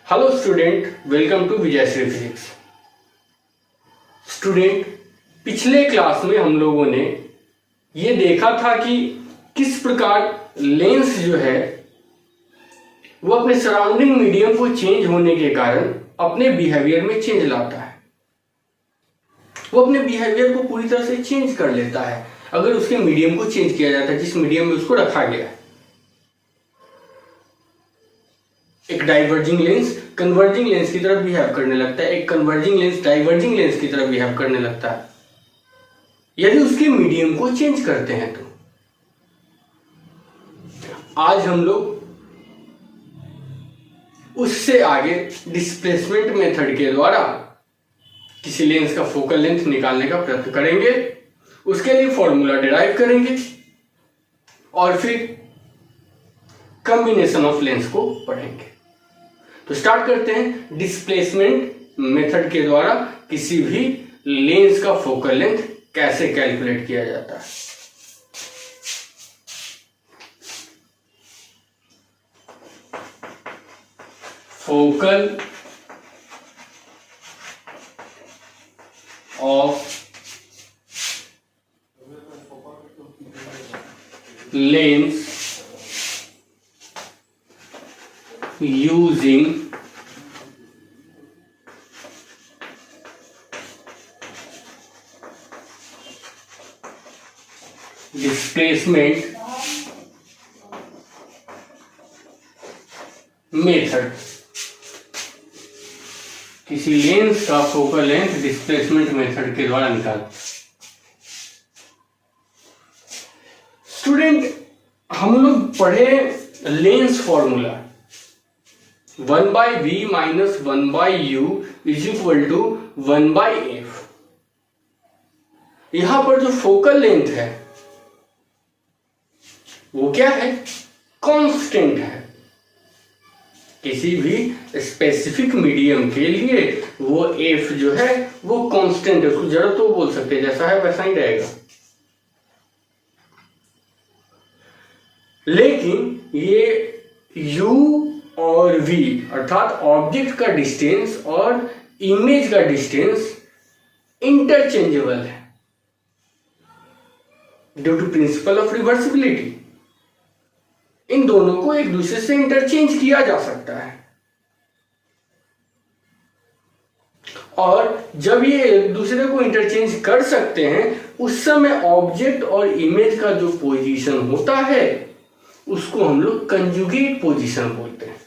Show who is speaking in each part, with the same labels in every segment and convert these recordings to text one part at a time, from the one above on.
Speaker 1: Hello student, welcome to Vijayshree physics. Student, पिछले class में हम लोगों ने ये देखा था कि किस प्रकार लेंस जो है वो अपने सराउंडिंग मीडियम को चेंज होने के कारण अपने बिहेवियर में चेंज लाता है। वो अपने बिहेवियर को पूरी तरह से चेंज कर लेता है अगर उसके मीडियम को चेंज किया जाता है, जिस मीडियम में उसको रखा गया है। एक डाइवर्जिंग लेंस कन्वर्जिंग लेंस की तरफ बिहेव करने लगता है, एक कन्वर्जिंग लेंस डाइवर्जिंग लेंस की तरफ बिहेव करने लगता है यदि उसके मीडियम को चेंज करते हैं। तो आज हम लोग उससे आगे डिस्प्लेसमेंट मेथड के द्वारा किसी लेंस का फोकल लेंथ निकालने का प्रयत्न करेंगे। उसके लिए फॉर्मूला डिराइव करेंगे और फिर कॉम्बिनेशन ऑफ लेंस को पढ़ेंगे। तो स्टार्ट करते हैं डिस्प्लेसमेंट मेथड के द्वारा किसी भी लेंस का फोकल लेंथ कैसे कैलकुलेट किया जाता है। Focal of lens using displacement method. किसी लेंस का फोकल लेंथ डिस्प्लेसमेंट मेथड के द्वारा निकाल। स्टूडेंट, हम लोग पढ़े lens formula 1/v minus 1/u is equal to 1/f। यहां पर जो फोकल लेंथ है वो क्या है? कांस्टेंट है। किसी भी स्पेसिफिक मीडियम के लिए वो f जो है वो कांस्टेंट है। उसको जरा तो बोल सकते हैं, जैसा है वैसा ही रहेगा। लेकिन ये u और v अर्थात ऑब्जेक्ट का डिस्टेंस और इमेज का डिस्टेंस इंटरचेंजेबल है due to principle of reversibility. इन दोनों को एक दूसरे से इंटरचेंज किया जा सकता है और जब ये एक दूसरे को इंटरचेंज कर सकते हैं उस समय ऑब्जेक्ट और इमेज का जो पोजीशन होता है उसको हम लोग कंजुगेट पोजीशन बोलते हैं।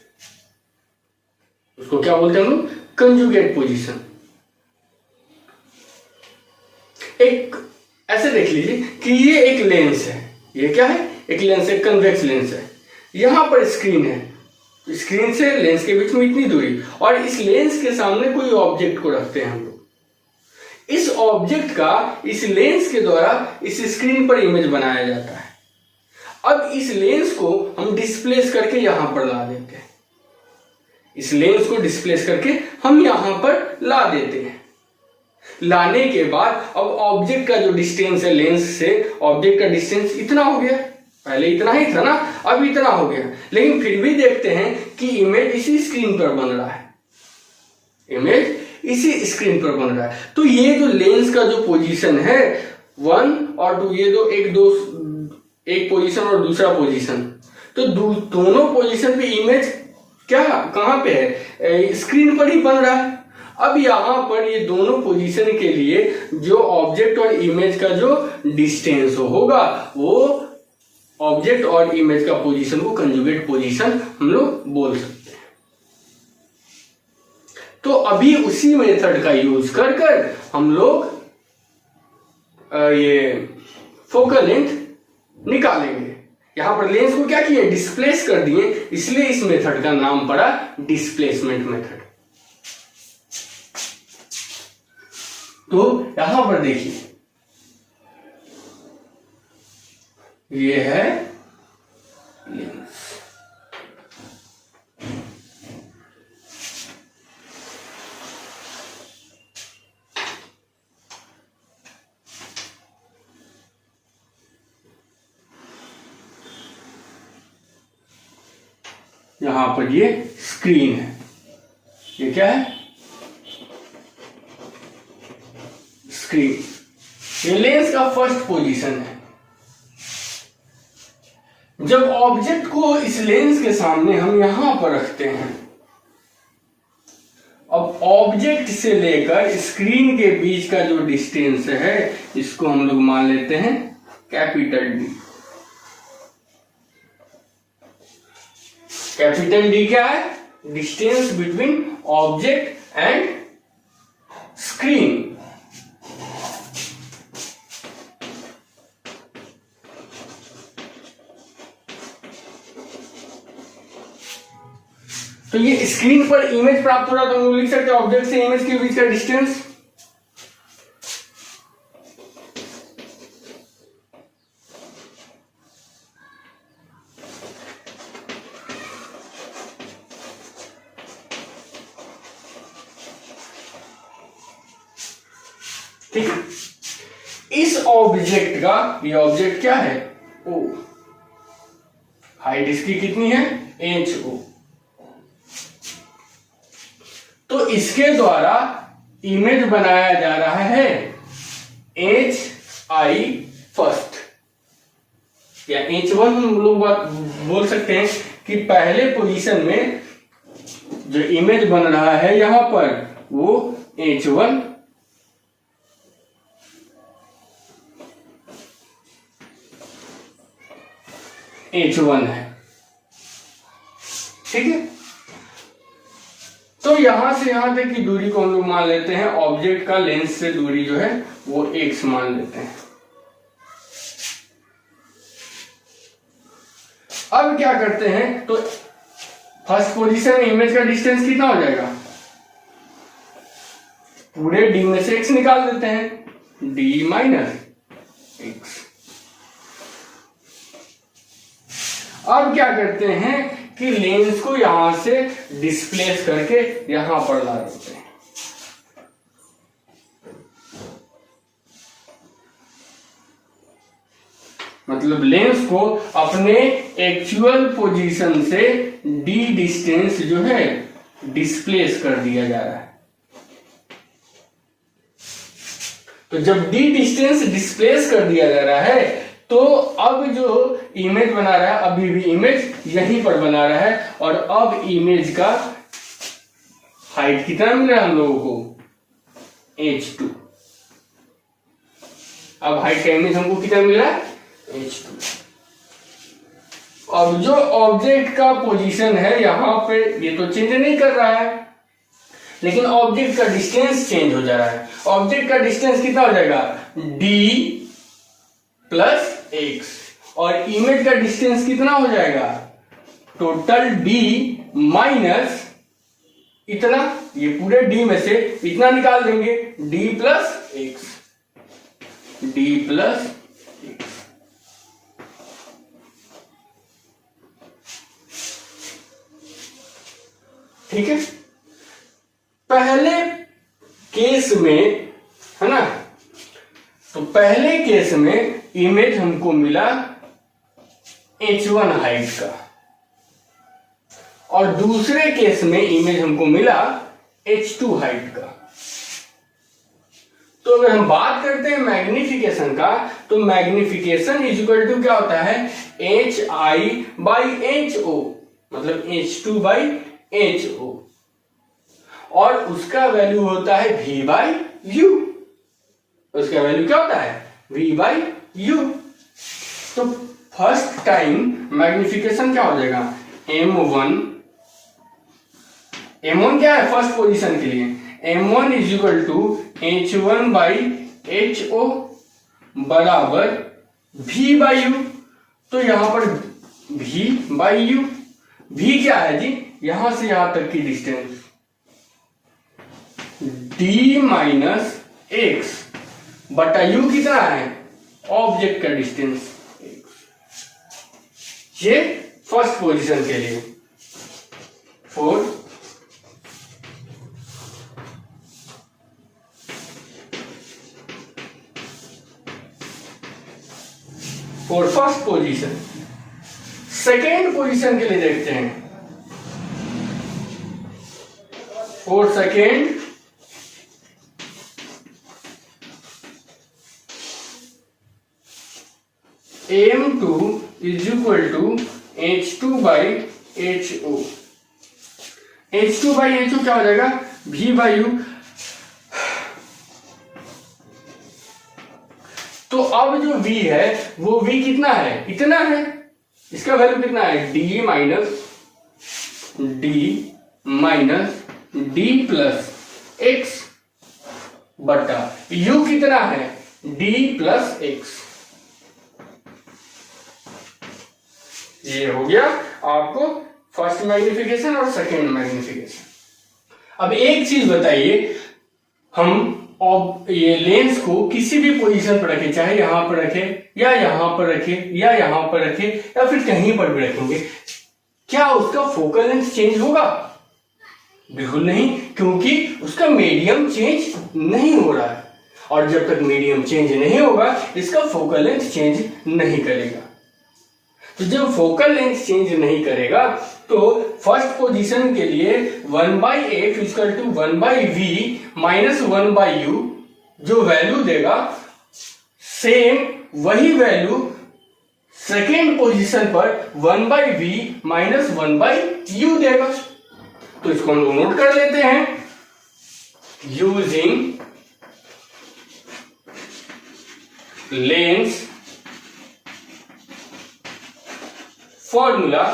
Speaker 1: उसको क्या बोलते हैं हम लोग? Conjugate position. एक ऐसे देख लीजिए कि ये एक लेंस है। ये क्या है? एक लेंस है, कन्वेक्स लेंस है। यहां पर स्क्रीन है, स्क्रीन से लेंस के बीच में इतनी दूरी, और इस लेंस के सामने कोई ऑब्जेक्ट को रखते हैं हम लोग। इस ऑब्जेक्ट का इस लेंस के द्वारा इस स्क्रीन पर इमेज बनाया जाता है। अब इस लेंस को हम डिस्प्लेस करके यहां पर ला देते हैं। इस लेंस को डिस्प्लेस करके हम यहां पर ला देते हैं। लाने के बाद अब ऑब्जेक्ट का जो डिस्टेंस है लेंस से, ऑब्जेक्ट का डिस्टेंस इतना हो गया। पहले इतना ही था ना, अब इतना हो गया। लेकिन फिर भी देखते हैं कि इमेज इसी स्क्रीन पर बन रहा है। इमेज इसी स्क्रीन पर बन रहा है। तो ये जो लेंस का जो पोजीशन है 1 और 2, ये एक पोजीशन और दूसरा पोजीशन, तो दोनों पोजीशन पे इमेज क्या कहां पे है? स्क्रीन पर ही बन रहा है। अब यहां पर ये दोनों पोजीशन के लिए जो ऑब्जेक्ट और इमेज का जो डिस्टेंस होगा वो ऑब्जेक्ट और इमेज का पोजीशन को कंजुगेट पोजीशन हम लोग बोल सकते हैं। तो अभी उसी मेथड का यूज कर हम लोग ये फोकल लेंथ निकालेंगे। यहां पर लेंस को क्या किए? डिस्प्लेस कर दिए, इसलिए इस मेथड का नाम पड़ा डिस्प्लेसमेंट मेथड। तो यहां पर देखिए, ये है लेंस। यहां पर ये स्क्रीन है। ये क्या है? स्क्रीन। ये लेंस का फर्स्ट पोजीशन है। जब ऑब्जेक्ट को इस लेंस के सामने हम यहां पर रखते हैं, अब ऑब्जेक्ट से लेकर स्क्रीन के बीच का जो डिस्टेंस है इसको हम लोग मान लेते हैं कैपिटल डी। कैपिटल डी क्या है? Distance between object and screen. तो ये स्क्रीन पर इमेज प्राप्त हो रहा, तो हम लोग लिख सकते हैं ऑब्जेक्ट से इमेज के बीच का डिस्टेंस। ठीक है, इस ऑब्जेक्ट का, ये ऑब्जेक्ट क्या है? ओ। हाइट इसकी कितनी है? HO। तो इसके द्वारा इमेज बनाया जा रहा है HI फर्स्ट या H1। हम लोग बोल सकते हैं कि पहले पोजीशन में जो इमेज बन रहा है यहां पर वो H1 है। ठीक है, तो यहां से यहां तक की दूरी को हम लोग मान लेते हैं, ऑब्जेक्ट का लेंस से दूरी जो है वो x मान लेते हैं। अब क्या करते हैं, तो फर्स्ट पोजीशन में इमेज का डिस्टेंस कितना हो जाएगा? पूरे d में से x निकाल देते हैं, d माइनस x। अब क्या करते हैं कि लेंस को यहां से डिस्प्लेस करके यहां पर ला देते हैं। मतलब लेंस को अपने एक्चुअल पोजीशन से d डिस्टेंस जो है डिस्प्लेस कर दिया जा रहा है। तो जब d डिस्टेंस डिस्प्लेस कर दिया जा रहा है तो अब जो इमेज बना रहा है, अभी भी इमेज यहीं पर बना रहा है, और अब इमेज का हाइट कितना मिल रहा है हम लोगों को? H2। अब हाइट का इमेज हमको कितना मिल रहा है? H2। अब जो ऑब्जेक्ट का पोजीशन है यहां पे ये तो चेंज नहीं कर रहा है, लेकिन ऑब्जेक्ट का डिस्टेंस चेंज हो जा रहा है। ऑब्जेक्ट का डिस्टेंस कितना हो जाएगा? d प्लस x, और इमेज का डिस्टेंस कितना हो जाएगा? टोटल d माइनस इतना, ये पूरे d में से इतना निकाल देंगे, d plus x, d plus x। ठीक है, पहले केस में है ना, तो पहले केस में इमेज हमको मिला H1 हाइट का, और दूसरे केस में इमेज हमको मिला H2 हाइट का। तो अगर हम बात करते हैं मैग्निफिकेशन का, तो मैग्निफिकेशन इज इक्वल टू क्या होता है? HI बाई HO, मतलब H2 बाई HO, और उसका वैल्यू होता है V बाई U। उसका वैल्यू क्या होता है? V by U। तो फर्स्ट टाइम मैग्निफिकेशन क्या हो जाएगा? M1 क्या है फर्स्ट पोजीशन के लिए? M1 is equal to H1 by HO बराबर V बाई U। तो यहां पर V बाई U, V क्या है जी? यहां से यहां तक की डिस्टेंस D माइनस x बटा U कितना है? ऑब्जेक्ट का डिस्टेंस x। ये फर्स्ट पोजीशन के लिए। For first position. Second position के लिए देखते हैं। 4 सेकेंड AM2 is equal to H2 by HO। H2 by HO क्या हो जाएगा? V by U। तो अब जो V है वो V कितना है? इतना है। इसका वैल्यू कितना है? D minus D plus X बटा U कितना है? D plus X। ये हो गया आपको फर्स्ट मैग्निफिकेशन और सेकेंड मैग्निफिकेशन। अब एक चीज बताइए, हम अब ये लेंस को किसी भी पोजीशन पर रखें, चाहे यहां पर रखें या यहां पर रखें या यहां पर रखें या फिर कहीं पर भी रखेंगे, क्या उसका फोकल लेंथ चेंज होगा? बिल्कुल नहीं, क्योंकि उसका मीडियम चेंज नहीं हो रहा है, और जब तक मीडियम चेंज नहीं होगा इसका फोकल लेंथ चेंज नहीं करेगा। तो जब फोकल लेंथ चेंज नहीं करेगा तो फर्स्ट पोजीशन के लिए 1/f equal to 1/v minus 1/u जो वैल्यू देगा, सेम वही वैल्यू सेकेंड पोजीशन पर 1/v माइनस 1/u देगा। तो इसको हम लोग नोट कर लेते हैं। Using lens formula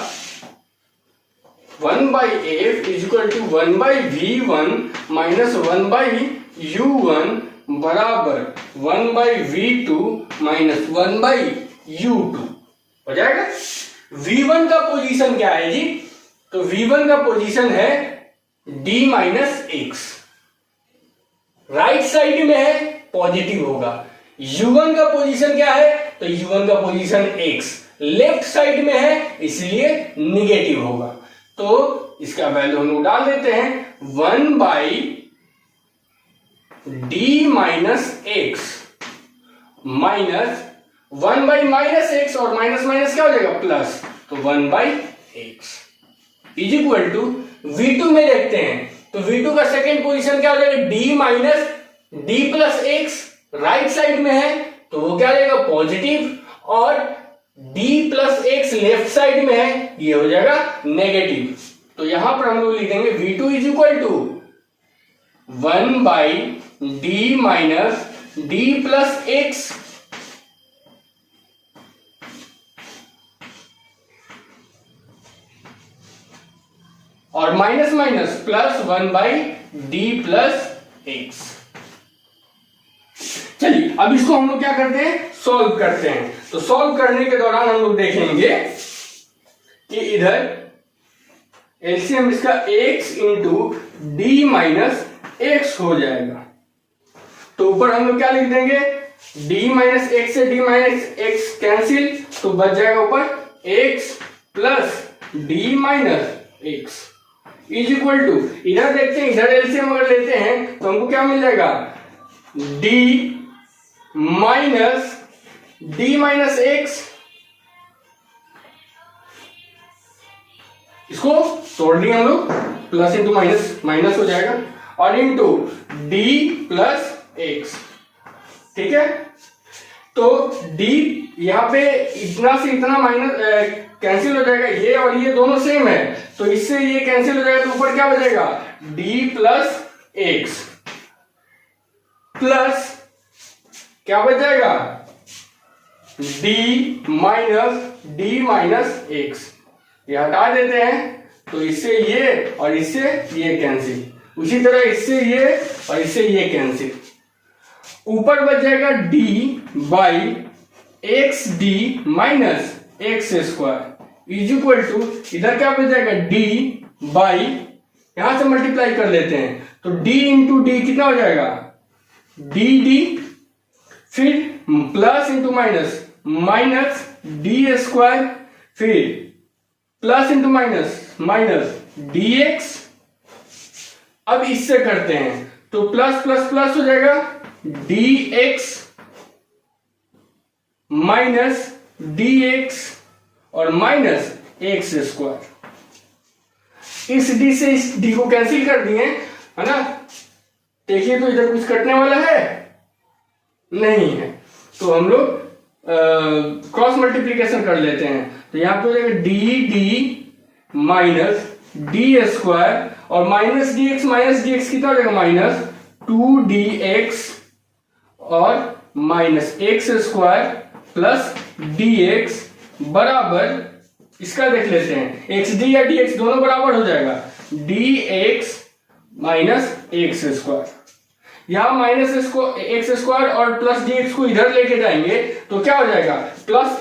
Speaker 1: 1/f is equal to 1/v1 minus 1/u1 बराबर 1/v2 माइनस 1/u2 हो जाएगा। v1 का पोजीशन क्या है जी? तो v1 का पोजीशन है d minus x, right side में है पॉजिटिव होगा। u1 का पोजीशन क्या है? तो u1 का पोजीशन x लेफ्ट साइड में है इसलिए निगेटिव होगा। तो इसका वैल्यू हम लोग डाल देते हैं 1/d minus x minus 1/-x और माइनस माइनस क्या हो जाएगा? प्लस। तो 1/x is equal to v2 में देखते हैं, तो v2 का सेकेंड पोजीशन क्या हो जाएगा? d minus d plus x right side में है तो वो क्या हो जाएगा? पॉजिटिव, और d plus x left side में है ये हो जाएगा नेगेटिव। तो यहां पर हम लोग लिखेंगे v2 is equal to 1/d minus d plus x और minus minus plus 1/d plus x। चलिए अब इसको हम लोग क्या करते हैं? सॉल्व करते हैं। तो सॉल्व करने के दौरान हम लोग देखेंगे कि इधर एलसीएम इसका x into D minus x हो जाएगा। तो ऊपर हम लोग क्या लिख देंगे? d माइनस एक्स से d माइनस एक्स कैंसिल, तो बच जाएगा ऊपर x plus d minus x is equal to, इधर देखते हैं, इधर एलसीएम अगर लेते हैं तो हमको क्या मिल जाएगा? d माइनस एक्स, इसको तोड़ दिए हम लोग, प्लस इंटू माइनस माइनस हो जाएगा, और इंटू d प्लस एक्स। ठीक है, तो d यहां पे इतना से इतना माइनस कैंसिल हो जाएगा, ये और ये दोनों सेम है तो इससे ये कैंसिल हो जाएगा, तो ऊपर क्या बचेगा? d प्लस एक्स प्लस क्या बच जाएगा? d माइनस एक्स, ये हटा देते हैं तो इससे ये और इससे ये कैंसिल, उसी तरह इससे ये और इससे ये कैंसिल, ऊपर बच जाएगा d by x D minus x square is equal to, इधर क्या बच जाएगा? d बाई, यहां से मल्टीप्लाई कर लेते हैं तो d इंटू डी कितना हो जाएगा? डी, फिर plus into minus minus D square, फिर plus into minus minus D X. अब इससे करते हैं तो प्लस प्लस प्लस हो जाएगा, D x minus D x और माइनस एक्स स्क्वायर। इस डी से इस डी को कैंसिल कर दिए है ना। देखिए तो इधर कुछ कटने वाला है नहीं है, तो हम लोग क्रॉस मल्टीप्लीकेशन कर लेते हैं। तो यहाँ पे हो जाएगा D D minus D square और माइनस डी एक्स कितना हो जाएगा माइनस 2dx और minus x square plus dx बराबर, इसका देख लेते हैं xd या dx दोनों बराबर हो जाएगा dx माइनस एक्स स्क्वायर। यहां माइनस एक्स स्क्वायर और प्लस dx को इधर लेके जाएंगे तो क्या हो जाएगा प्लस,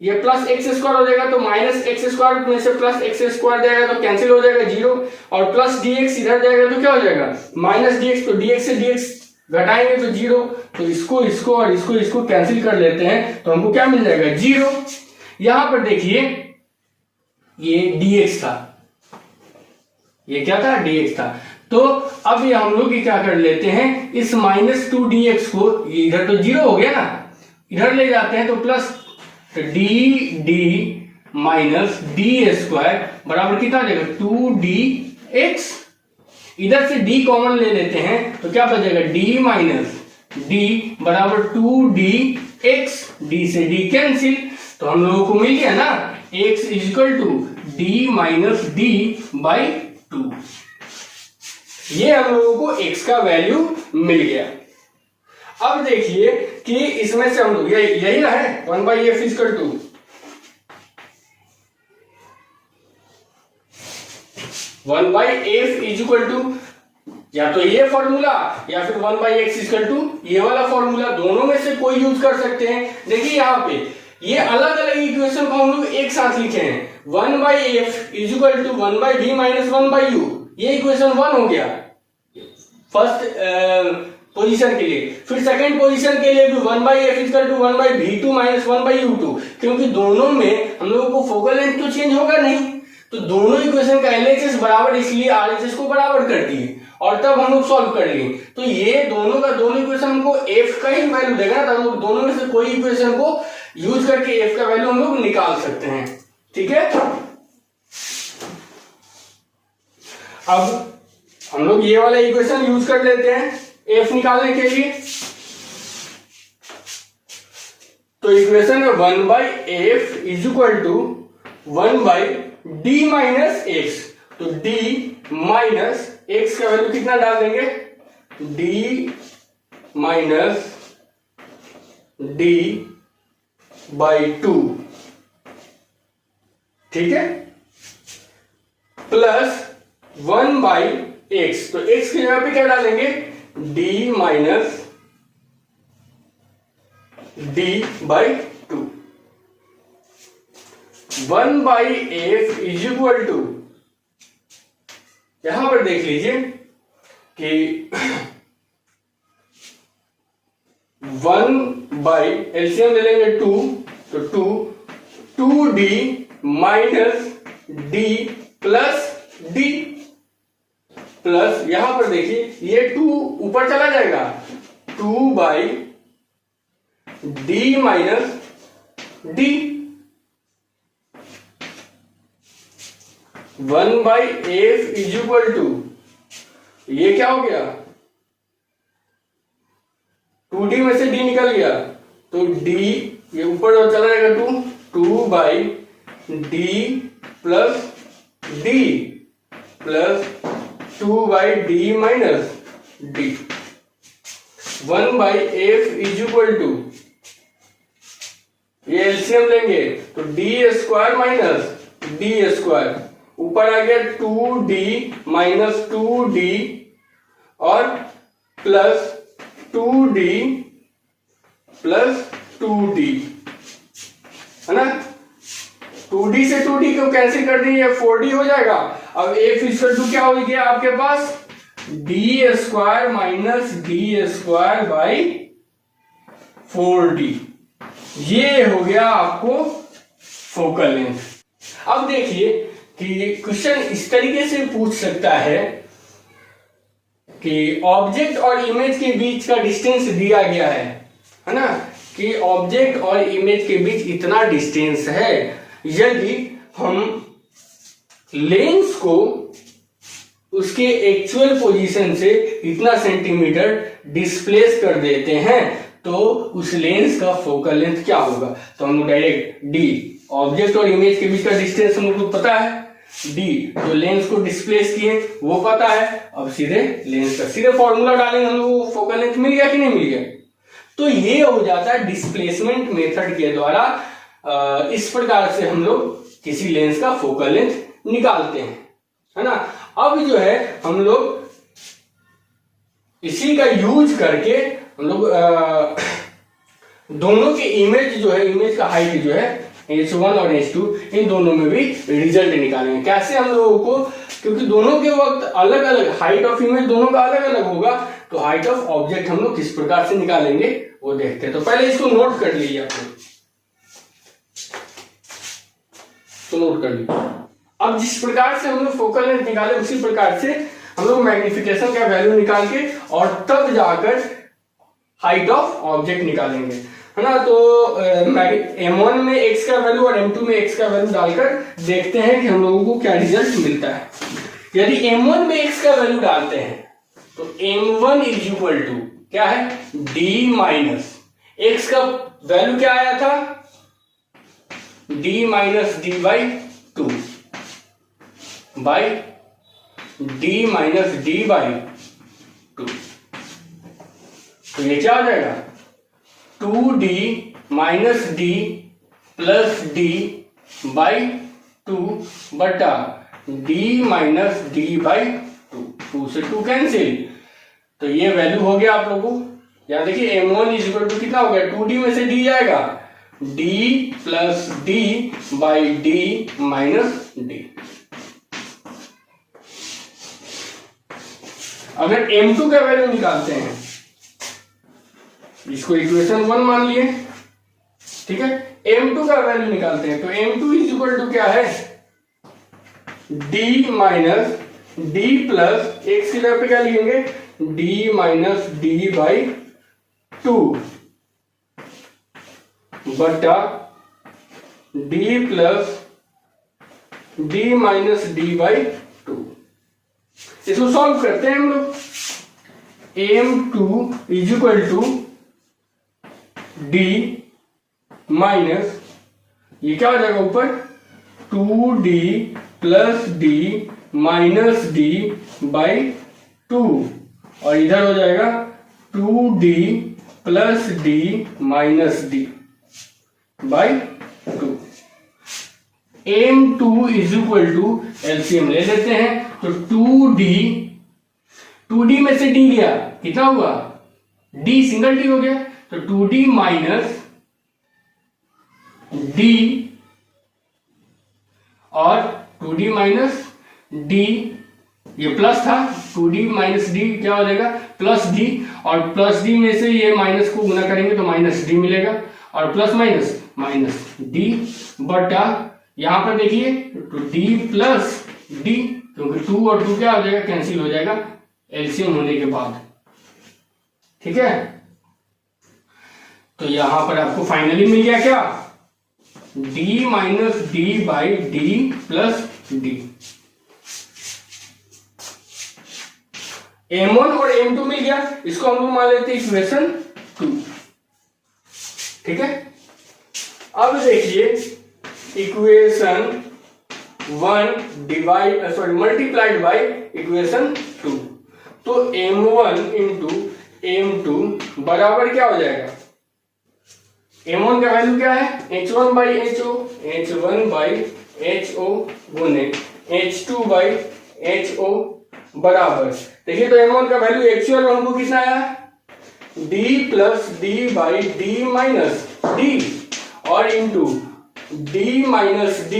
Speaker 1: ये प्लस एक्स स्क्वायर हो जाएगा तो माइनस एक्स स्क्वायर में से प्लस एक्स स्क्वायर जाएगा तो कैंसिल हो जाएगा 0 और प्लस dx इधर जाएगा तो क्या हो जाएगा माइनस dx, तो dx से dx घटाएंगे तो 0, तो इसको और इसको कैंसिल कर लेते हैं तो हमको क्या मिल जाएगा 0। यहां पर देखिए ये dx था, ये क्या था dx था, तो अब ये हम लोग क्या कर लेते हैं इस माइनस 2dx को, इधर तो 0 हो गया ना, इधर ले जाते हैं तो plus D D minus D square बराबर कितना आ जाएगा 2dx। इधर से d कॉमन ले लेते हैं तो क्या बचेगा d माइनस डी बराबर 2dx, d से d कैंसिल, तो हम लोगों को मिल गया ना x equal to d minus D by 2। ये हम लोगों को x का वैल्यू मिल गया। अब देखिए कि इसमें से हम लोग यही ना है 1/f equal to 1/f equal to या तो ये फॉर्मूला या फिर 1/x इक्वल टू ये वाला फॉर्मूला, दोनों में से कोई यूज कर सकते हैं। देखिए यहाँ पे ये अलग अलग इक्वेशन को हम लोग एक साथ लिखे हैं 1/f equal to 1/v minus 1/u, ये इक्वेशन 1 हो गया फर्स्ट पोजीशन के लिए। फिर सेकंड पोजीशन के लिए भी 1/f equal to 1/v2 minus 1/u2, क्योंकि दोनों में हम लोगों को फोकल लेंथ तो चेंज होगा नहीं, तो दोनों इक्वेशन का LHS बराबर, इसलिए RHS को बराबर कर दिए और तब हम लोग सॉल्व कर लिए। तो ये दोनों का दोनों इक्वेशन हमको f का ही वैल्यू देगा ना, तो हम लोग दोनों में से कोई इक्वेशन को यूज करके f का वैल्यू हम लोग निकाल सकते हैं। ठीक है, अब हम लोग ये वाला इक्वेशन यूज कर लेते हैं f निकालने के लिए। तो इक्वेशन है 1/f is equal to 1/d minus x, तो d माइनस एक्स का वैल्यू कितना डाल देंगे d माइनस d बाई 2, ठीक है, प्लस 1/x, तो x की जगह पे क्या डालेंगे d minus d by 2। 1/f is equal to, यहां पर देख लीजिए कि 1 एलसीएम ले लेंगे 2, तो 2d minus d plus d, plus यहां पर देखिए ये 2 ऊपर चला जाएगा 2/d minus d, 1/f is equal to, ये क्या हो गया 2d में से d निकल गया तो d ये ऊपर चला जाएगा 2/d plus d plus 2/d minus d। 1/f is equal to, ये एलसीएम लेंगे तो d square minus d square, ऊपर आ गया 2d माइनस 2d और प्लस 2d प्लस 2d, है ना। 2d से 2d को कैंसिल कर दिए 4d हो जाएगा। अब f इक्वल टू क्या हो गया आपके पास d square minus d square by 4d, ये हो गया आपको फोकल लेंथ। अब देखिए कि क्वेश्चन इस तरीके से पूछ सकता है कि ऑब्जेक्ट और इमेज के बीच का डिस्टेंस दिया गया है ना, कि ऑब्जेक्ट और इमेज के बीच इतना डिस्टेंस है, यदि हम लेंस को उसके एक्चुअल पोजीशन से इतना सेंटीमीटर डिस्प्लेस कर देते हैं तो उस लेंस का फोकल लेंथ क्या होगा। तो हम लोग डायरेक्ट डी, ऑब्जेक्ट और इमेज के बीच का डिस्टेंस हम लोग को पता है, डी जो लेंस को डिस्प्लेस किए वो पता है। अब सीधे लेंस का सीधे फॉर्मूला डालेंगे हम लोग, फोकल लेंथ मिल गया कि नहीं मिल गया। तो ये हो जाता है डिस्प्लेसमेंट मेथड के द्वारा इस प्रकार से हम लोग किसी लेंस का फोकल लेंथ निकालते हैं, है ना। अब जो है हम लोग इसी का यूज करके हम लोग दोनों के इमेज जो है, इमेज का हाइट जो है H1 और H2, इन दोनों में भी रिजल्ट निकालेंगे। कैसे हम लोगों को, क्योंकि दोनों के वक्त अलग अलग हाइट ऑफ इमेज दोनों का अलग अलग होगा, तो हाइट ऑफ ऑब्जेक्ट हम लोग किस प्रकार से निकालेंगे वो देखते हैं। तो पहले इसको नोट कर लीजिए आपने, तो नोट कर लीजिए। अब जिस प्रकार से हम लोग फोकल लेंथ निकाले उसी प्रकार से हम लोग मैग्निफिकेशन का वैल्यू निकाल के और तब जाकर हाइट ऑफ ऑब्जेक्ट निकालेंगे, है ना। तो M1 में x का वैल्यू और M2 में x का वैल्यू डालकर देखते हैं कि हम लोगों को क्या रिजल्ट मिलता है। यदि M1 में x का वैल्यू डालते हैं तो M1 इज इक्वल टू क्या है, d माइनस x का वैल्यू क्या आया था, d minus d by 2 by d minus d by 2। तो ये क्या हो जाएगा, 2d minus d plus d by 2 बटा d माइनस d बाई 2, 2 से 2 कैंसिल। तो ये वैल्यू हो गया आप लोगों को, यहां देखिए M1 इज इक्वल टू कितना हो गया, 2d में से d जाएगा, d plus d by d minus d। अगर M2 का वैल्यू निकालते हैं, इसको इक्वेशन 1 मान लिए, ठीक है। M2 का वैल्यू निकालते हैं तो M2 इज इक्वल टू क्या है, d minus d plus x की जगह पे क्या लिखेंगे, d माइनस d बाई 2 बटा d plus d minus d by 2। इसको सॉल्व करते हैं हम लोग। M2 is equal to d minus ये क्या हो जाएगा ऊपर, 2d plus d minus d by 2 और इधर हो जाएगा 2d plus d minus d by 2। M2 is equal to LCM ले लेते हैं तो 2d में से d गया, कितना हुआ, d सिंगल d हो गया, तो 2d माइनस d और 2d माइनस d, ये प्लस था, 2d माइनस d क्या हो जाएगा, प्लस d, और प्लस d में से ये माइनस को गुना करेंगे तो माइनस d मिलेगा, और प्लस माइनस माइनस d बटा यहां पर देखिए तो d प्लस d, क्योंकि 2 और 2 क्या हो जाएगा, कैंसिल हो जाएगा एलसीएम होने के बाद, ठीक है। तो यहां पर आपको फाइनली मिल गया क्या, d minus d by d plus d। M1 और M2 मिल गया, इसको हम लोग मान लेते हैं इक्वेशन 2, ठीक है। अब देखिए equation 1 divide multiplied by equation 2, तो M1 इंटू M2 बराबर क्या हो जाएगा, M1 का वैल्यू क्या है, H1 by HO, H1 by HO गुने H2 बाई HO बराबर, देखिए तो M1 का वैल्यू एक्चुअल हमको कितना आया, D plus D by D minus D और इंटू D माइनस D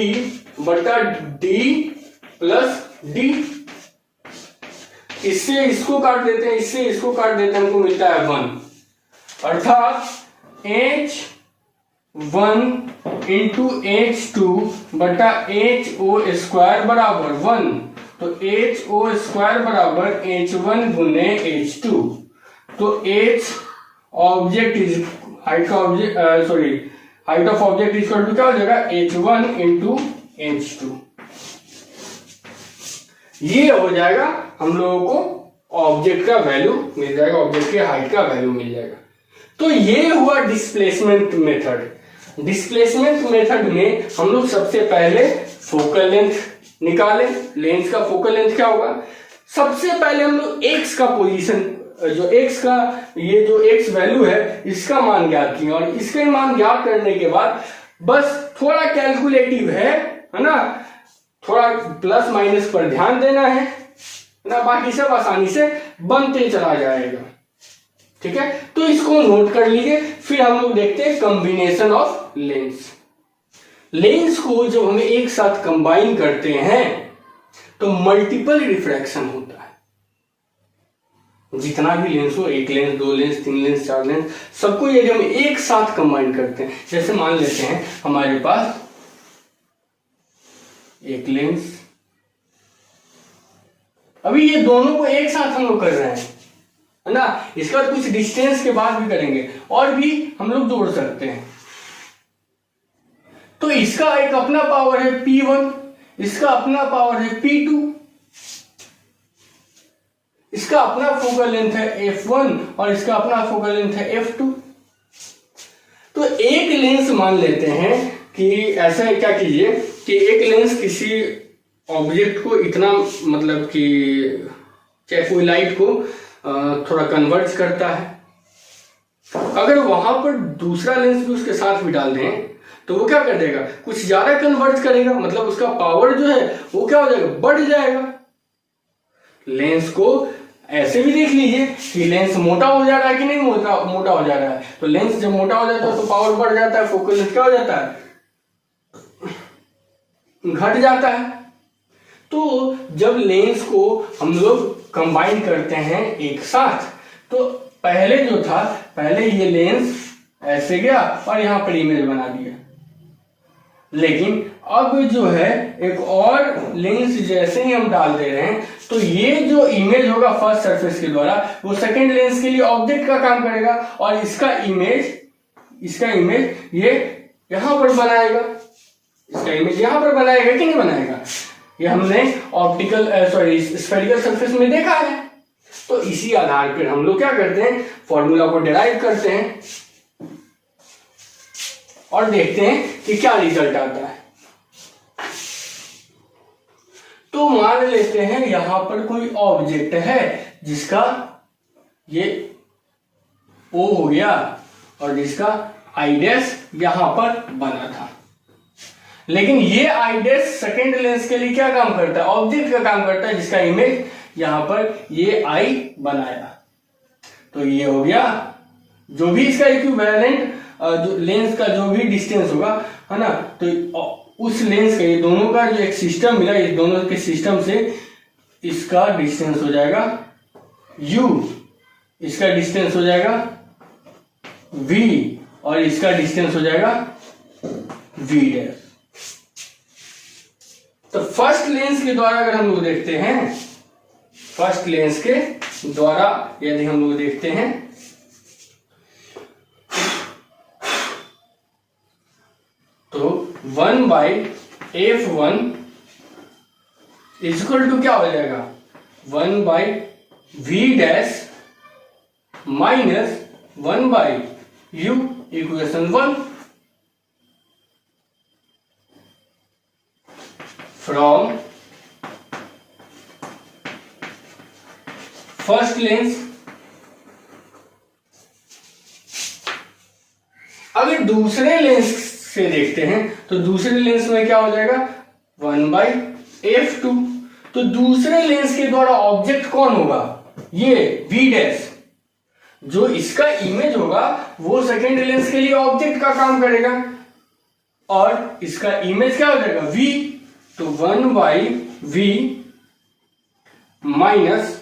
Speaker 1: बटा D प्लस D। इससे इसको काट देते हैं, इससे इसको काट देते हैं, हमको मिलता है 1, अर्थात H1 इंटू H2 बटा HO स्क्वायर बराबर 1, तो HO स्क्वायर बराबर H1 गुने H2, तो H ऑब्जेक्ट इज हाइट का object height of object equal to क्या हो जाएगा, H1 इंटू H2। ये हो जाएगा हम लोगों को ऑब्जेक्ट का वैल्यू मिल जाएगा, ऑब्जेक्ट के हाइट का वैल्यू मिल जाएगा। तो ये हुआ डिस्प्लेसमेंट मेथड। डिस्प्लेसमेंट मेथड में हम लोग सबसे पहले फोकल लेंथ निकालें। लेंस का फोकल लेंथ क्या होगा? सबसे पहले हम लोग एक्स का पोजीशन, जो एक्स का ये जो एक्स वैल्यू है इसका मान ज्ञात किया, और इसका मान ज्ञात करने के बाद बस थोड़ा कैलकुलेटिव है ना, थोड़ा प्लस माइनस पर ध्यान देना है ना, बाकी सब आसानी से बनते चला जाएगा। ठीक है, तो इसको नोट कर लीजिए। फिर हम लोग देखते हैं कॉम्बिनेशन ऑफ लेंस। लेंस को जब हम एक साथ कंबाइन करते हैं तो मल्टीपल रिफ्रैक्शन होता है। जितना भी लेंस हो, एक लेंस, दो लेंस, तीन लेंस, चार लेंस, सबको यदि हम एक साथ कंबाइन करते हैं, जैसे मान लेते हैं हमारे पास एक लेंस, अभी ये दोनों को एक साथ हम लोग कर रहे हैं है ना, इसका कुछ डिस्टेंस के बाद भी करेंगे और भी हम लोग जोड़ सकते हैं। तो इसका एक अपना पावर है P1, इसका अपना पावर है P2, इसका अपना फोकल लेंथ है F1 और इसका अपना फोकल लेंथ है F2। तो एक लेंस मान लेते हैं कि ऐसा क्या कीजिए कि एक लेंस किसी ऑब्जेक्ट को इतना, मतलब कि चाहे कोई लाइट को थोड़ा कन्वर्ज करता है, अगर वहां पर दूसरा लेंस भी उसके साथ भी डाल दें तो वो क्या कर देगा, कुछ ज्यादा कन्वर्ज करेगा, मतलब उसका पावर जो है वो क्या हो जाएगा, बढ़ जाएगा। लेंस को ऐसे भी देख लीजिए कि लेंस मोटा हो जा रहा है कि नहीं मोटा हो जा रहा है। तो लेंस जब मोटा हो जाता है तो पावर बढ़ जाता है, फोकल लेंथ क्या हो जाता है, घट जाता है। तो जब लेंस को हम लोग कंबाइन करते हैं एक साथ, तो पहले जो था, पहले ये लेंस ऐसे गया और यहां पर इमेज बना दिया, लेकिन अब जो है एक और लेंस जैसे ही हम डाल दे रहे हैं तो ये जो इमेज होगा फर्स्ट सरफेस के द्वारा वो सेकंड लेंस के लिए ऑब्जेक्ट का काम करेगा, और इसका इमेज ये यहां पर बनाएगा, इसका इमेज यहां पर बनाएगा कि नहीं बनाएगा, ये हमने स्फेरिकल सरफेस में देखा है। तो इसी आधार पर हम लोग क्या करते हैं, फॉर्मूला को डिराइव करते हैं और देखते हैं कि क्या रिजल्ट आता है। तो मान लेते हैं यहां पर कोई ऑब्जेक्ट है जिसका ये O हो गया और जिसका आई डैश यहां पर बना था, लेकिन ये आई डैश सेकेंड लेंस के लिए क्या काम करता है, ऑब्जेक्ट का काम करता है, जिसका इमेज यहां पर ये आई बनाया। तो ये हो गया, जो भी इसका इक्विवेलेंट जो लेंस का जो भी डिस्टेंस होगा है ना, तो उस लेंस का, ये दोनों का जो एक सिस्टम मिला, इस दोनों के सिस्टम से इसका डिस्टेंस हो जाएगा u, इसका डिस्टेंस हो जाएगा v और इसका डिस्टेंस हो जाएगा v डैश। तो फर्स्ट लेंस के द्वारा अगर हम लोग देखते हैं, फर्स्ट लेंस के द्वारा यदि हम लोग देखते हैं तो 1/f1 इक्वल टू क्या हो जाएगा, 1/v dash minus 1/u equation 1 from first lens. अगर दूसरे लेंस से देखते हैं तो दूसरे लेंस में क्या हो जाएगा, 1/f2। तो दूसरे लेंस के द्वारा ऑब्जेक्ट कौन होगा, ये v डैश, जो इसका इमेज होगा वो सेकेंड लेंस के लिए ऑब्जेक्ट का काम करेगा, और इसका इमेज क्या हो जाएगा v। तो 1/v माइनस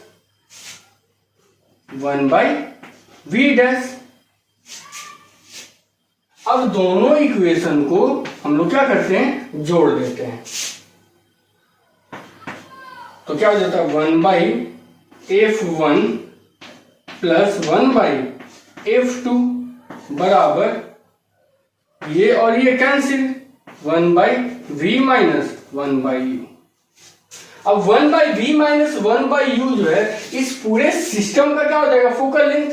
Speaker 1: 1/v डैश। अब दोनों इक्वेशन को हम लोग क्या करते हैं, जोड़ देते हैं। तो क्या हो जाता है, 1/f1 प्लस 1/f2 बराबर ये और ये कैंसिल, 1/v माइनस 1/u। अब 1/v माइनस 1/u जो है इस पूरे सिस्टम का क्या हो जाएगा, focal length.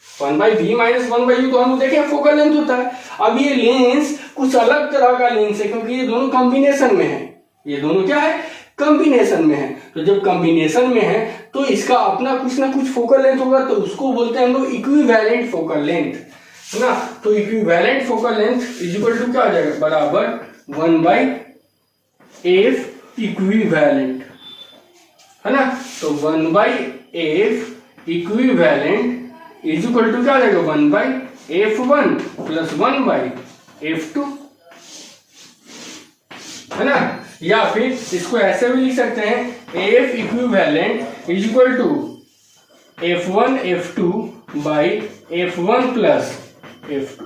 Speaker 1: 1/v minus 1/u तो हम देखें फोकल लेंथ होता है। अब ये लेंस कुछ अलग तरह का लेंस है क्योंकि ये दोनों कॉम्बिनेशन में है, ये दोनों क्या है, कॉम्बिनेशन में है। तो जब कॉम्बिनेशन में है तो इसका अपना कुछ ना कुछ फोकल लेंथ होगा, तो उसको बोलते हैं हम लोग इक्विवेलेंट फोकल लेंथ, है ना। तो equivalent focal length is equal to क्या हो जाएगा, बराबर 1/f इक्विवेलेंट, है ना। तो 1/f equivalent is equal to क्या हो जाएगा, 1/f1 प्लस 1/f2, है ना। या फिर इसको ऐसे भी लिख सकते हैं, F equivalent is equal to F1 F2 by F1 plus F2,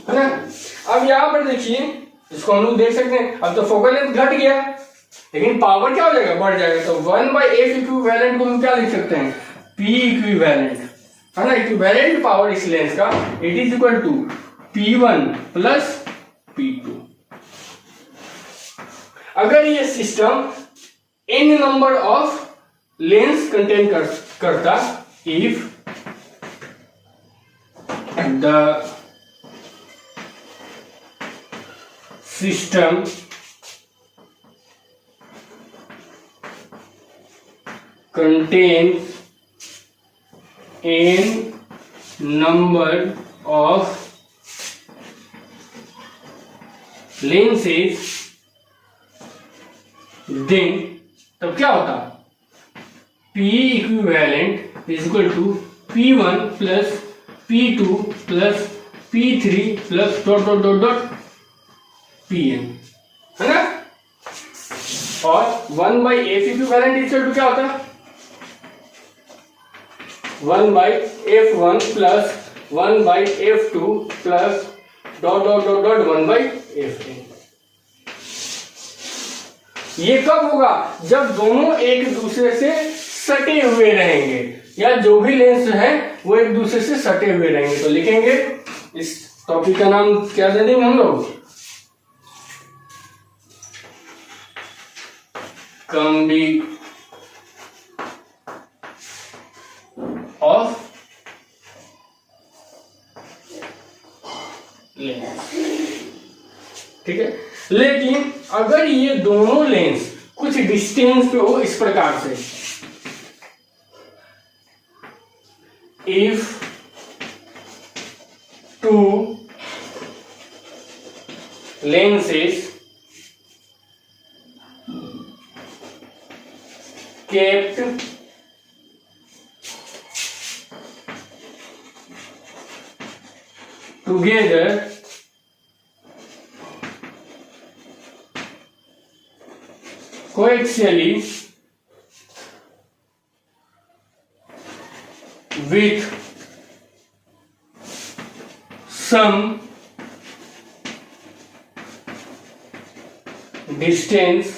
Speaker 1: है ना। अब यहां पर देखिए, इसको हम लोग देख सकते हैं, अब तो फोकल लेंथ घट गया लेकिन पावर क्या हो जाएगा, बढ़ जाएगा। तो 1/f इक्विवेलेंट को हम क्या लिख सकते हैं, P इक्विवेलेंट, है ना। इक्विवेलेंट पावर इस लेंस का it is equal to P1 plus P2। अगर ये system n number of lens contain करता, if the system contains n number of lenses, then तब क्या होता, P equivalent is equal to P1 plus P2 plus P3 plus dot dot dot dot Pn, है ना। और 1/f equivalent is equal to क्या होता, 1/f1 plus 1/f2 plus dot dot dot dot 1/fn। ये कब होगा, जब दोनों एक दूसरे से सटे हुए रहेंगे, या जो भी लेंस है वो एक दूसरे से सटे हुए रहेंगे। तो लिखेंगे, इस टॉपिक का नाम क्या दे देंगे हम लोग, कॉम्बी ऑफ लेंस, ठीक है। लेकिन अगर ये दोनों लेंस कुछ डिस्टेंस पे हो इस प्रकार से, if two lenses kept together coaxially with some distance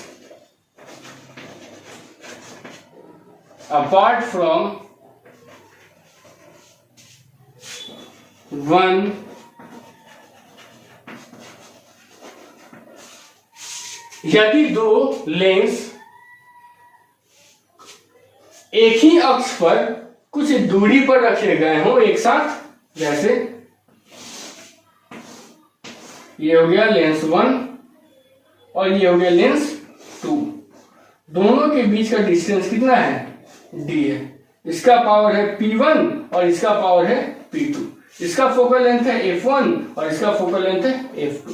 Speaker 1: apart from one यदि दो लेंस एक ही अक्ष पर कुछ दूरी पर रखे गए हों एक साथ, जैसे ये हो गया लेंस 1 और ये हो गया लेंस 2, दोनों के बीच का डिस्टेंस कितना है, d है। इसका पावर है P1 और इसका पावर है P2, इसका फोकल लेंथ है F1 और इसका फोकल लेंथ है F2।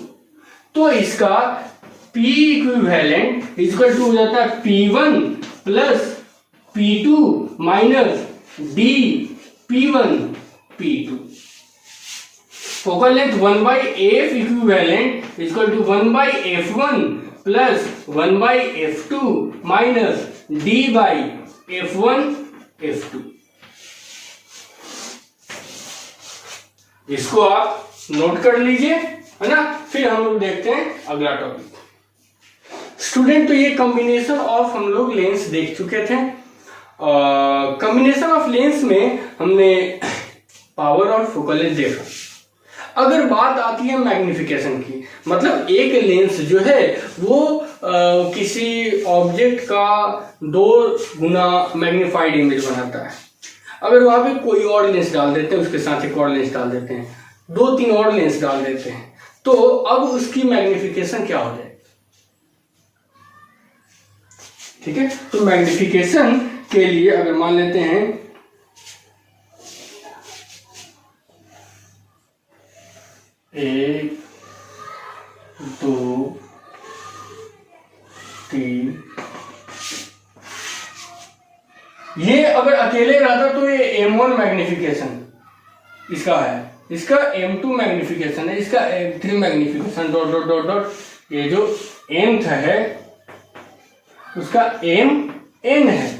Speaker 1: तो इसका P इक्विवेलेंट इक्वल टू हो जाता है P1 plus P2 minus D P1 P2। Focal length 1/f equivalent equal to 1/f1 plus 1/f2 minus D by F1 F2। इसको आप नोट कर लीजिए, है ना। फिर हम लोग देखते हैं अगला टॉपिक। स्टूडेंट, तो ये कॉम्बिनेशन ऑफ हम लोग लेंस देख चुके थे। कॉम्बिनेशन ऑफ लेंस में हमने पावर और फोकल लेंथ देखा। अगर बात आती है मैग्निफिकेशन की, मतलब एक लेंस जो है वो किसी ऑब्जेक्ट का 2 गुना मैग्नीफाइड इमेज बनाता है। अगर वहां पे कोई और लेंस डाल देते हैं, उसके साथ एक और लेंस डाल देते हैं, 2-3 और लेंस डाल देते हैं, तो अब उसकी मैग्निफिकेशन क्या हो जाएगी? ठीक है, तो मैग्निफिकेशन के लिए अगर मान लेते हैं 1 2 3, ये अगर अकेले रहता तो ये M1 मैग्निफिकेशन इसका है, इसका M2 मैग्निफिकेशन है, इसका M3 magnification dot dot dot dot, ये जो nth है उसका Mn है।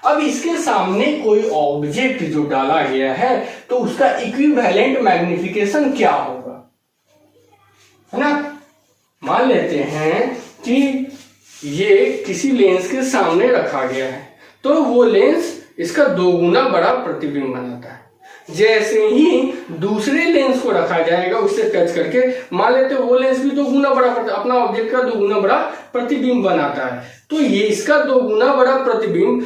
Speaker 1: अब इसके सामने कोई ऑब्जेक्ट जो डाला गया है तो उसका इक्विवेलेंट मैग्निफिकेशन क्या होगा, है ना। मान लेते हैं कि ये किसी लेंस के सामने रखा गया है, तो वो लेंस इसका 2 गुना बड़ा प्रतिबिंब बनाता है। जैसे ही दूसरे लेंस को रखा जाएगा उससे टच करके, मान लेते हैं वो लेंस भी 2 गुना बड़ा, अपना ऑब्जेक्ट का 2 गुना बड़ा प्रतिबिंब बनाता है, तो ये इसका 2 गुना बड़ा प्रतिबिंब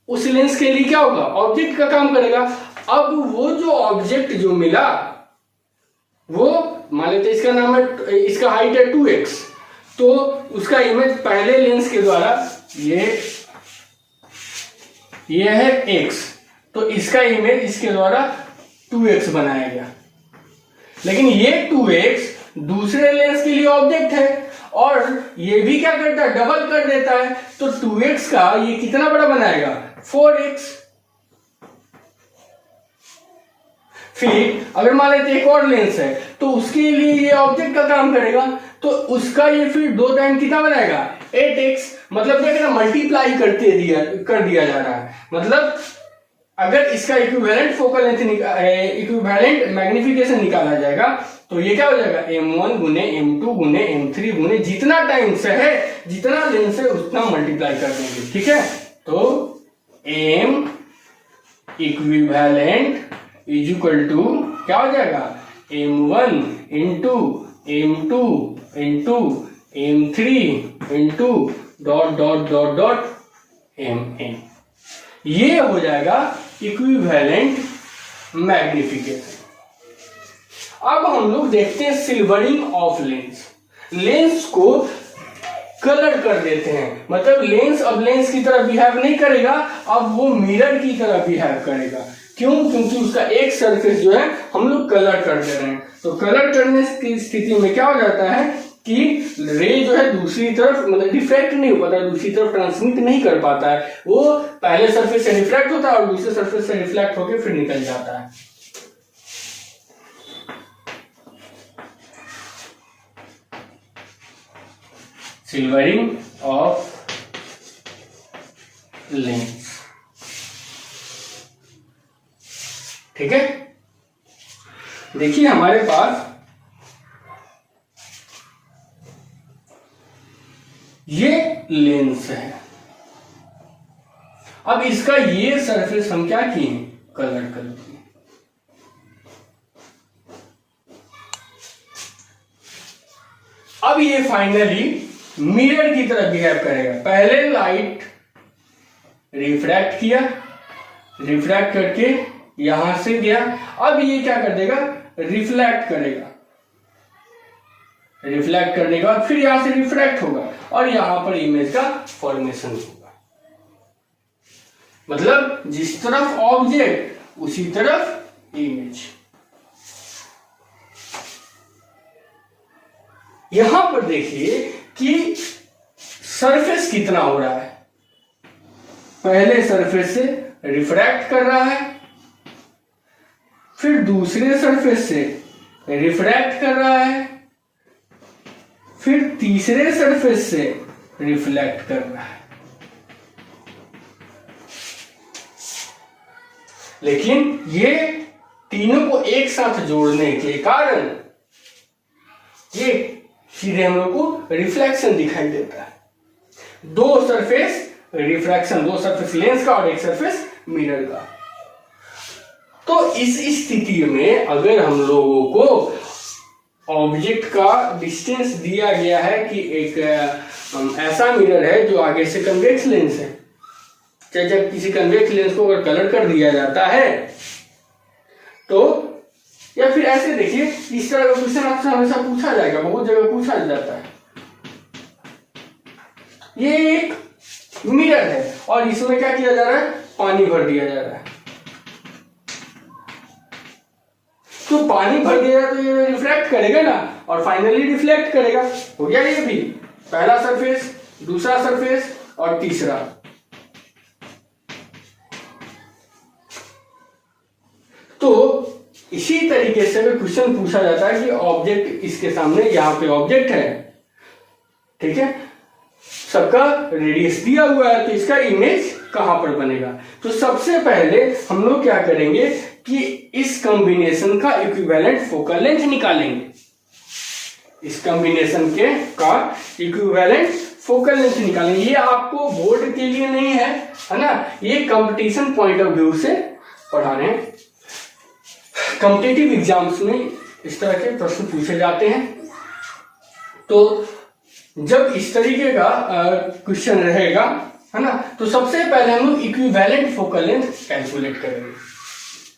Speaker 1: उस लेंस के लिए क्या होगा, ऑब्जेक्ट का काम करेगा। अब वो जो ऑब्जेक्ट जो मिला वो मान लेते इसका नाम है, इसका हाइट है 2x, तो उसका इमेज पहले लेंस के द्वारा ये है x, तो इसका इमेज इसके द्वारा 2x बनाया गया। लेकिन ये 2x दूसरे लेंस के लिए ऑब्जेक्ट है और ये भी क्या करता है, डबल कर देता है, तो 2x का ये कितना बड़ा बनाएगा, 4x। फिर अगर मान लेते एक और लेंस है तो उसके लिए ये ऑब्जेक्ट का काम करेगा, तो उसका ये फिर 2 टाइम कितना बनाएगा, 8x। मतलब क्या कहना, मल्टीप्लाई कर दिया जा रहा है। मतलब अगर इसका equivalent focal length equivalent magnification निकाला जाएगा तो ये क्या हो जाएगा, M1 गुने M2 गुने M3 गुने जितना टाइम से है, जितना लेंस है उतना मल्टीप्लाई कर देंगे। ठीक है, तो M equivalent is equal to क्या हो जाएगा, M1 into M2 into M3 into dot dot dot dot Mn। ये हो जाएगा इक्विवेलेंट मैग्निफिकेशन। अब हम लोग देखते हैं सिल्वरिंग ऑफ लेंस। लेंस को कलर कर देते हैं, मतलब लेंस अब लेंस की तरह बिहेव नहीं करेगा, अब वो मिरर की तरह बिहेव करेगा। क्यों? क्योंकि उसका एक सरफेस जो है हम लोग कलर कर दे रहे हैं। तो कलर करने की स्थिति में क्या हो जाता है कि रे जो है दूसरी तरफ मतलब रिफ्लेक्ट नहीं हो पाता, दूसरी तरफ ट्रांसमिट नहीं कर पाता है, वो पहले सरफेस से रिफ्लेक्ट होता है और दूसरे सरफेस से रिफ्लेक्ट होकर फिर निकल जाता है। Silvering of lens. ठीक है, देखिए हमारे पास ये लेंस है। अब इसका ये सरफेस हम क्या किए, कलर कर दिए। अब ये फाइनली मिरर की तरह बिहेव करेगा। पहले लाइट रिफ्रैक्ट किया, रिफ्रैक्ट करके यहां से गया, अब ये क्या कर देगा, रिफ्लेक्ट करेगा। रिफ्लेक्ट करने के बाद फिर यहां से रिफ्रैक्ट होगा और यहां पर इमेज का फॉर्मेशन होगा। मतलब जिस तरफ ऑब्जेक्ट उसी तरफ इमेज। यहां पर देखिए कि सरफेस कितना हो रहा है। पहले सरफेस से रिफ्रैक्ट कर रहा है, फिर दूसरे सरफेस से रिफ्रैक्ट कर रहा है, फिर तीसरे सरफेस से रिफ्लेक्ट कर रहा है। लेकिन ये तीनों को एक साथ जोड़ने के कारण ये सीधे हम लोग को रिफ्लेक्शन दिखाई देता है। 2 सरफेस रिफ्रैक्शन, 2 सरफेस लेंस का और 1 सरफेस मिरर का। तो इस स्थिति में अगर हम लोगों को ऑब्जेक्ट का डिस्टेंस दिया गया है कि एक ऐसा मिरर है जो आगे से कन्वेक्स लेंस है, चाहे जब किसी कन्वेक्स लेंस को अगर कलर कर दिया जाता है तो, या फिर ऐसे देखिए इस तरह का क्वेश्चन आपसे हमेशा पूछा जाएगा, बहुत जगह पूछा जाता है। ये एक मिरर है और इसमें क्या किया जा रहा है, पानी भर दिया जा रहा है। तो पानी भर दिया तो ये रिफ्लेक्ट करेगा ना और फाइनली रिफ्लेक्ट करेगा। हो गया ये भी पहला सरफेस, दूसरा सरफेस और तीसरा। तो इसी तरीके से क्वेश्चन पूछा जाता है कि ऑब्जेक्ट इसके सामने, यहां पे ऑब्जेक्ट है, ठीक है, सबका रेडियस दिया हुआ है, तो इसका इमेज कहां पर बनेगा। तो सबसे पहले हम लोग क्या करेंगे कि इस कॉम्बिनेशन का इक्विवेलेंट फोकल लेंथ निकालेंगे। इस कॉम्बिनेशन के का इक्विवेलेंट फोकल लेंथ निकालेंगे। ये आपको बोर्ड के लिए नहीं है ना, ये कंपटीशन पॉइंट ऑफ व्यू से पढ़ा रहे हैं। कॉम्पिटिटिव एग्जाम्स में इस तरह के प्रश्न पूछे जाते हैं। तो जब इस तरीके का क्वेश्चन रहेगा, है ना, तो सबसे पहले हम लोग इक्विवेलेंट फोकल लेंथ कैलकुलेट करेंगे,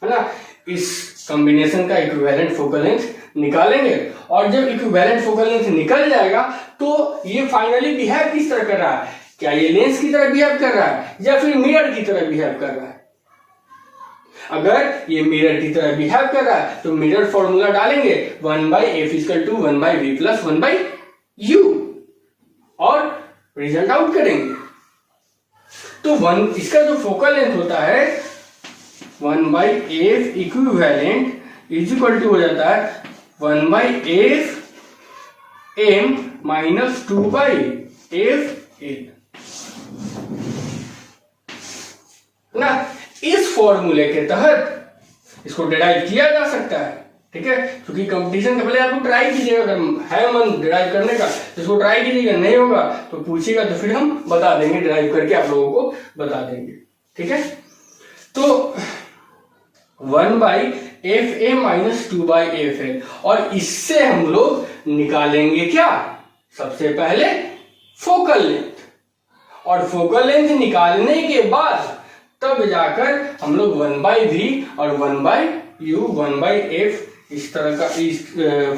Speaker 1: है ना। इस कॉम्बिनेशन का इक्विवेलेंट फोकल लेंथ निकालेंगे और जब इक्विवेलेंट फोकल लेंथ निकल जाएगा तो ये फाइनली बिहेव किस तरह कर रहा है, क्या ये लेंस की तरह बिहेव कर रहा है या फिर मिरर की तरह बिहेव कर रहा है। अगर ये मिरर की तरह बिहेव कर रहा है तो मिरर फॉर्मूला डालेंगे 1/f = 1/v + 1/u और रिजल्ट आउट करेंगे। तो इसका जो फोकल लेंथ होता है 1/f इक्विवेलेंट = हो जाता है 1/f m - 2/f n ना। इस फॉर्मूले के तहत इसको डिराइव किया जा सकता है, ठीक है। क्योंकि कंपटीशन के पहले आप ट्राई कीजिएगा, अगर है मन डिराइव करने का तो इसको ट्राई कीजिएगा, नहीं होगा तो पूछिएगा तो फिर हम बता देंगे, डिराइव करके आप लोगों को बता देंगे, ठीक है। तो 1/fa - 2/fl और इससे हम लोग निकालेंगे क्या, सबसे पहले फोकल लेंथ, और फोकल लेंथ निकालने के बाद तब जाकर हम लोग 1/v और 1/u 1/f इस तरह का इस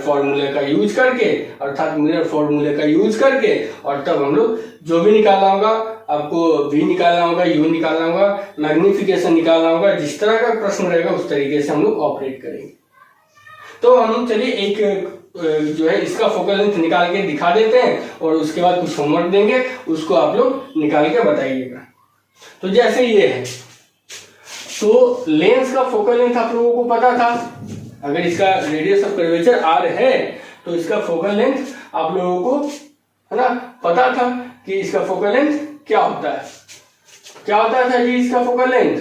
Speaker 1: फॉर्मूले का यूज करके, अर्थात मिरर फॉर्मूले का यूज करके, और तब हम लोग जो भी निकालना होगा, आपको v निकालना होगा, u निकालना होगा, मैग्निफिकेशन निकालना होगा, जिस तरह का प्रश्न रहेगा उस तरीके से हम लोग ऑपरेट करेंगे। तो हम चलिए एक जो है इसका फोकल लेंथ निकाल के दिखा देते हैं और उसके बाद कुछ होमवर्क देंगे, उसको आप लोग निकाल के बताइएगा। तो जैसे ये है, तो लेंस का फोकल लेंथ आप लोगों को पता था, अगर इसका रेडियस ऑफ कर्वेचर r है तो इसका फोकल लेंथ आप लोगों को, है ना, पता था कि इसका फोकल लेंथ क्या होता है। क्या होता था जी इसका focal length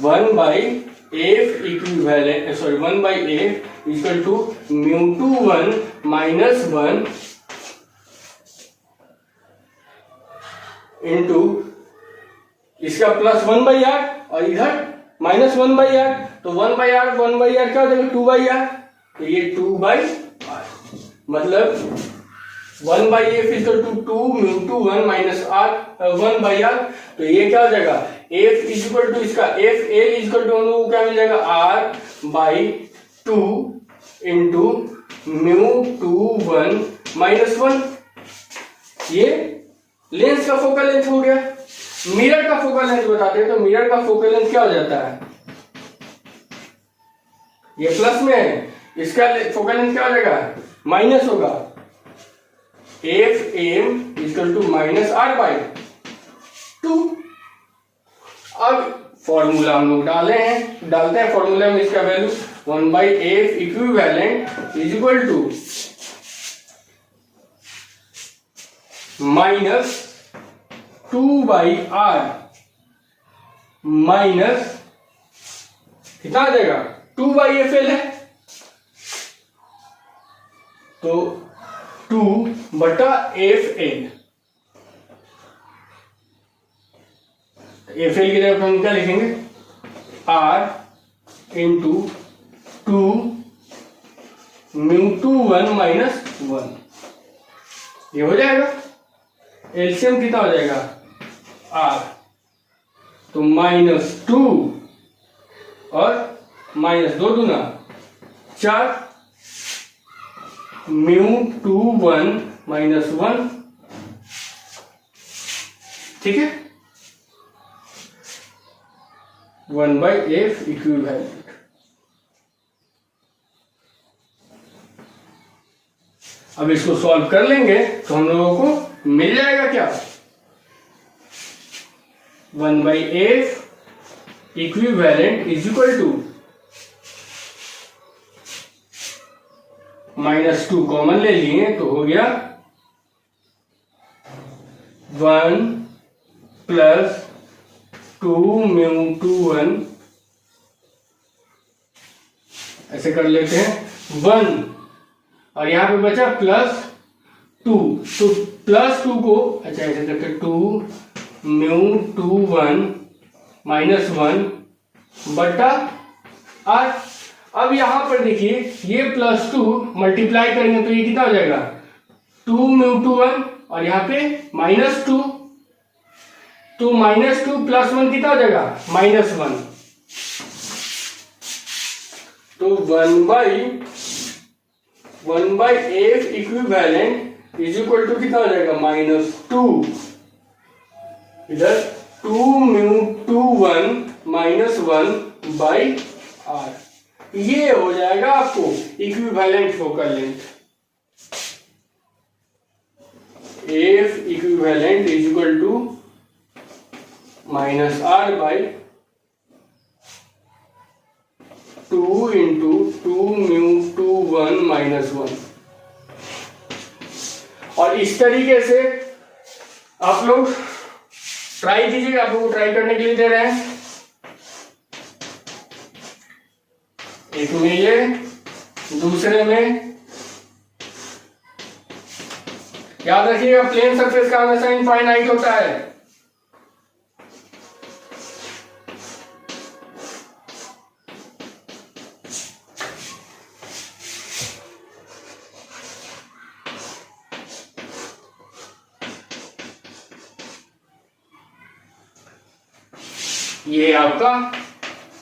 Speaker 1: 1/f equivalent, sorry 1/f = μ21 - 1 into इसका प्लस 1/r और इधर -1/r, तो 1/r क्या हो जाएगा 2/r, तो ये 2/r मतलब 1/f = 2 μ21 - r 1/r, तो ये क्या हो जाएगा f = इसका fl = हम लोग को क्या मिल जाएगा r/2 इंटू μ21 - 1। ये लेंस का फोकल लेंथ हो गया। मिरर का फोकल लेंथ बताते हैं, तो मिरर का फोकल लेंथ क्या हो जाता है, ये प्लस में है, इसका फोकल लेंथ क्या हो जाएगा माइनस होगा, fm = -r/2। अब फॉर्मूला हम लोग डालते हैं फॉर्मूला में इसका value 1/f equivalent = -2/r minus कितना आ जाएगा 2/fl है, तो 2/fl। एफ एल की जगह हम क्या लिखेंगे, आर इंटू 2 μ2 1 - 1, ये हो जाएगा। एलसीएम कितना हो जाएगा, आर, तो -2 और -2 दूना 4 μ2 1 - 1, ठीक है, 1/f इक्विवेलेंट। अब इसको सॉल्व कर लेंगे तो हम लोगों को मिल जाएगा क्या, 1/f equivalent is equal to -2 common ले लिए तो हो गया 1 + 2 μ2 1, ऐसे कर लेते हैं 1 और यहां पे बचा +2, तो +2 को अच्छा ऐसे करते 2 μ2 1 - 1 बटा r। अब यहां पर देखिए ये +2 मल्टीप्लाई करेंगे तो ये कितना हो जाएगा, 2 μ2 1 और यहाँ पे -2, तो -2 + 1 कितना हो जाएगा, -1, तो 1/f equivalent is equal to कितना हो जाएगा, -2, इधर 2 μ2 1 - 1/r, ये हो जाएगा आपको equivalent focal length. F equivalent is equal to -r/2 × 2 μ2 1 - 1। और इस तरीके से आप लोग ट्राई कीजिएगा, आप लोग को ट्राई करने के लिए दे रहे हैं। एक में ये, दूसरे में याद रखिएगा प्लेन सरफेस का हमेशा इनफाइनाइट होता है। ये आपका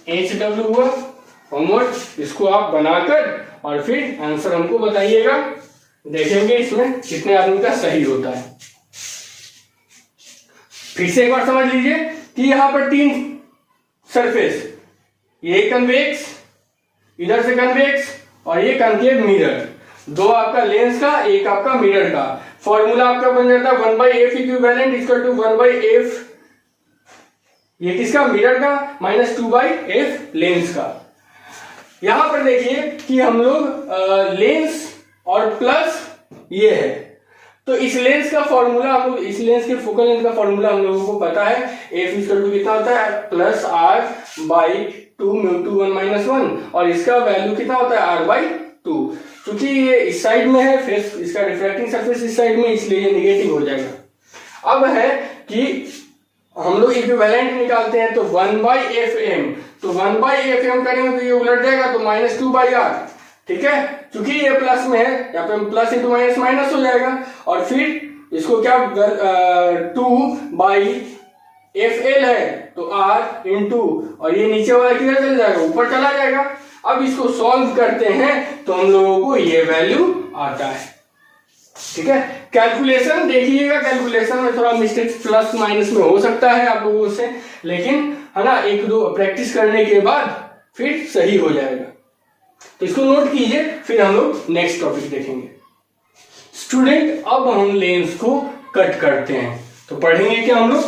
Speaker 1: HW हुआ होमवर्क, इसको आप बनाकर और फिर आंसर हमको बताइएगा, देखेंगे इसमें कितने आदमी का सही होता है। फिर से एक बार समझ लीजिए कि यहां पर 3 सरफेस, ये कन्वेक्स, इधर से कन्वेक्स और ये कनकेव मिरर, 2 आपका लेंस का, एक आपका मिरर का। फॉर्मूला आपका बन जाता है 1/f equivalent equal to 1/f, ये किसका, मिरर का, -2/f लेंस का। यहां पर देखिए कि हम लोग लेंस और प्लस ये है, तो इस लेंस का फॉर्मूला हम लोग, इस लेंस के फोकल लेंथ का फॉर्मूला हम लोगों को पता है, f इक्वल टू कितना होता है, +r/2 μ2 1 - 1, और इसका वैल्यू कितना होता है, r/2। क्योंकि ये इस साइड में है, फिर इसका रिफ्रैक्टिंग सरफेस इस साइड में, इसलिए ये निगेटिव हो जाएगा। अब है कि हम लोग इक्विवेलेंट निकालते हैं, तो 1/fm, तो 1/fm करेंगे तो ये उलट जाएगा, तो -2/r, ठीक है, क्योंकि ये प्लस में है, यहाँ पे प्लस इंटू माइनस माइनस हो जाएगा, और फिर इसको क्या 2/fl है, तो r इंटू, और ये नीचे वाला किधर चला जाएगा, ऊपर चला जाएगा। अब इसको सॉल्व करते हैं तो हम लोगों को ये वैल्यू आता है, ठीक है। कैलकुलेशन देखिएगा, कैलकुलेशन में थोड़ा मिस्टेक प्लस माइनस में हो सकता है आप लोगों से, लेकिन है ना, 1-2 प्रैक्टिस करने के बाद फिर सही हो जाएगा। तो इसको नोट कीजिए, फिर हम लोग नेक्स्ट टॉपिक देखेंगे। स्टूडेंट, अब हम लेंस को कट करते हैं, तो पढ़ेंगे क्या हम लोग,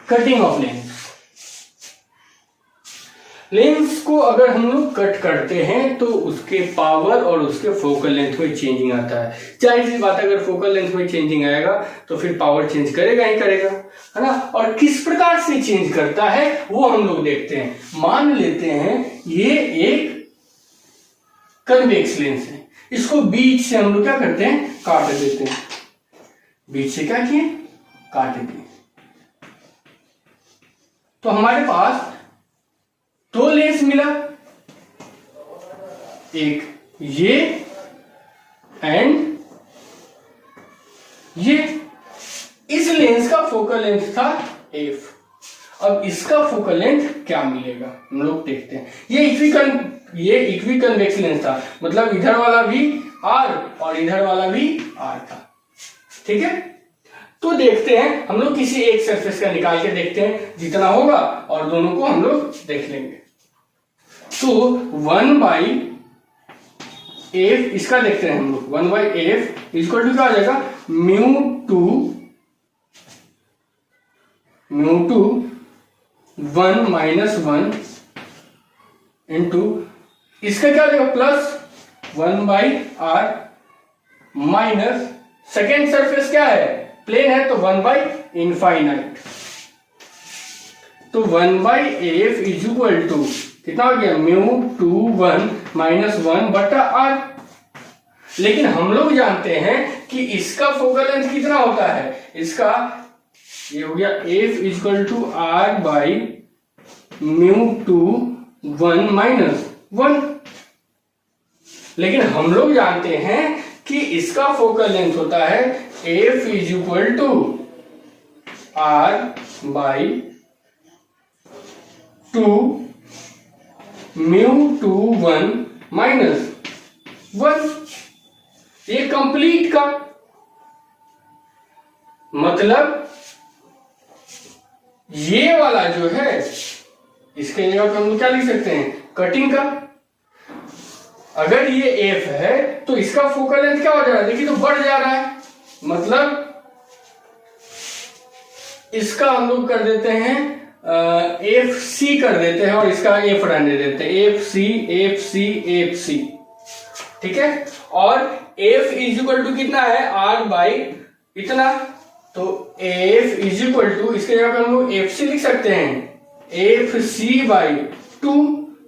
Speaker 1: कटिंग ऑफ लेंस। लेंस को अगर हम लोग कट करते हैं तो उसके पावर और उसके फोकल लेंथ में चेंजिंग आता है। जाहिर सी बात है, अगर फोकल लेंथ में चेंजिंग आएगा तो फिर पावर चेंज करेगा ही करेगा, है ना। और किस प्रकार से चेंज करता है वो हम लोग देखते हैं। मान लेते हैं ये एक कन्वेक्स लेंस है। इसको बीच से हम लोग क्या करते हैं, काट देते हैं। बीच से क्या किए, काट दिए। तो हमारे पास दो लेंस मिला, एक ये एंड ये। इस लेंस का फोकल लेंथ था f। अब इसका फोकल लेंथ क्या मिलेगा हम लोग देखते हैं। ये इक्वी कन्वेक्स लेंस था, मतलब इधर वाला भी r और इधर वाला भी r था। ठीक है, तो देखते हैं हम लोग किसी एक सरफेस का निकाल के देखते हैं, जितना होगा और दोनों को हम लोग देख लेंगे। तो 1/f इसका देखते हैं हम लोग। 1/f इक्वल टू क्या हो जाएगा, μ2 1 माइनस 1 इंटू इसका क्या हो जाएगा plus 1/r minus second surface क्या है, प्लेन है, तो 1/इनफाइनाइट। तो 1/f इज इक्वल टू कितना हो गया, μ2 1 माइनस 1 बटा r। लेकिन हम लोग जानते हैं कि इसका फोकल लेंथ कितना होता है, इसका ये हो गया f equal to r by μ2 1 minus 1। लेकिन हम लोग जानते हैं कि इसका फोकल लेंथ होता है f is equal to r by 2 μ2 1 minus 1। ये कंप्लीट का मतलब ये वाला जो है, इसके जगह पे हम लोग क्या लिख सकते हैं, कटिंग का। अगर ये f है तो इसका फोकल लेंथ क्या हो जा रहा है, देखिए तो बढ़ जा रहा है, मतलब इसका हम लोग कर देते हैं एफ सी कर देते हैं और इसका एफ रहने देते हैं, F C F C F C. ठीक है, और एफ इज इक्वल टू कितना है, आर बाई इतना। तो एफ इज इक्वल टू इसके जगह पे हम लोग एफ सी लिख सकते हैं, एफ सी बाई 2।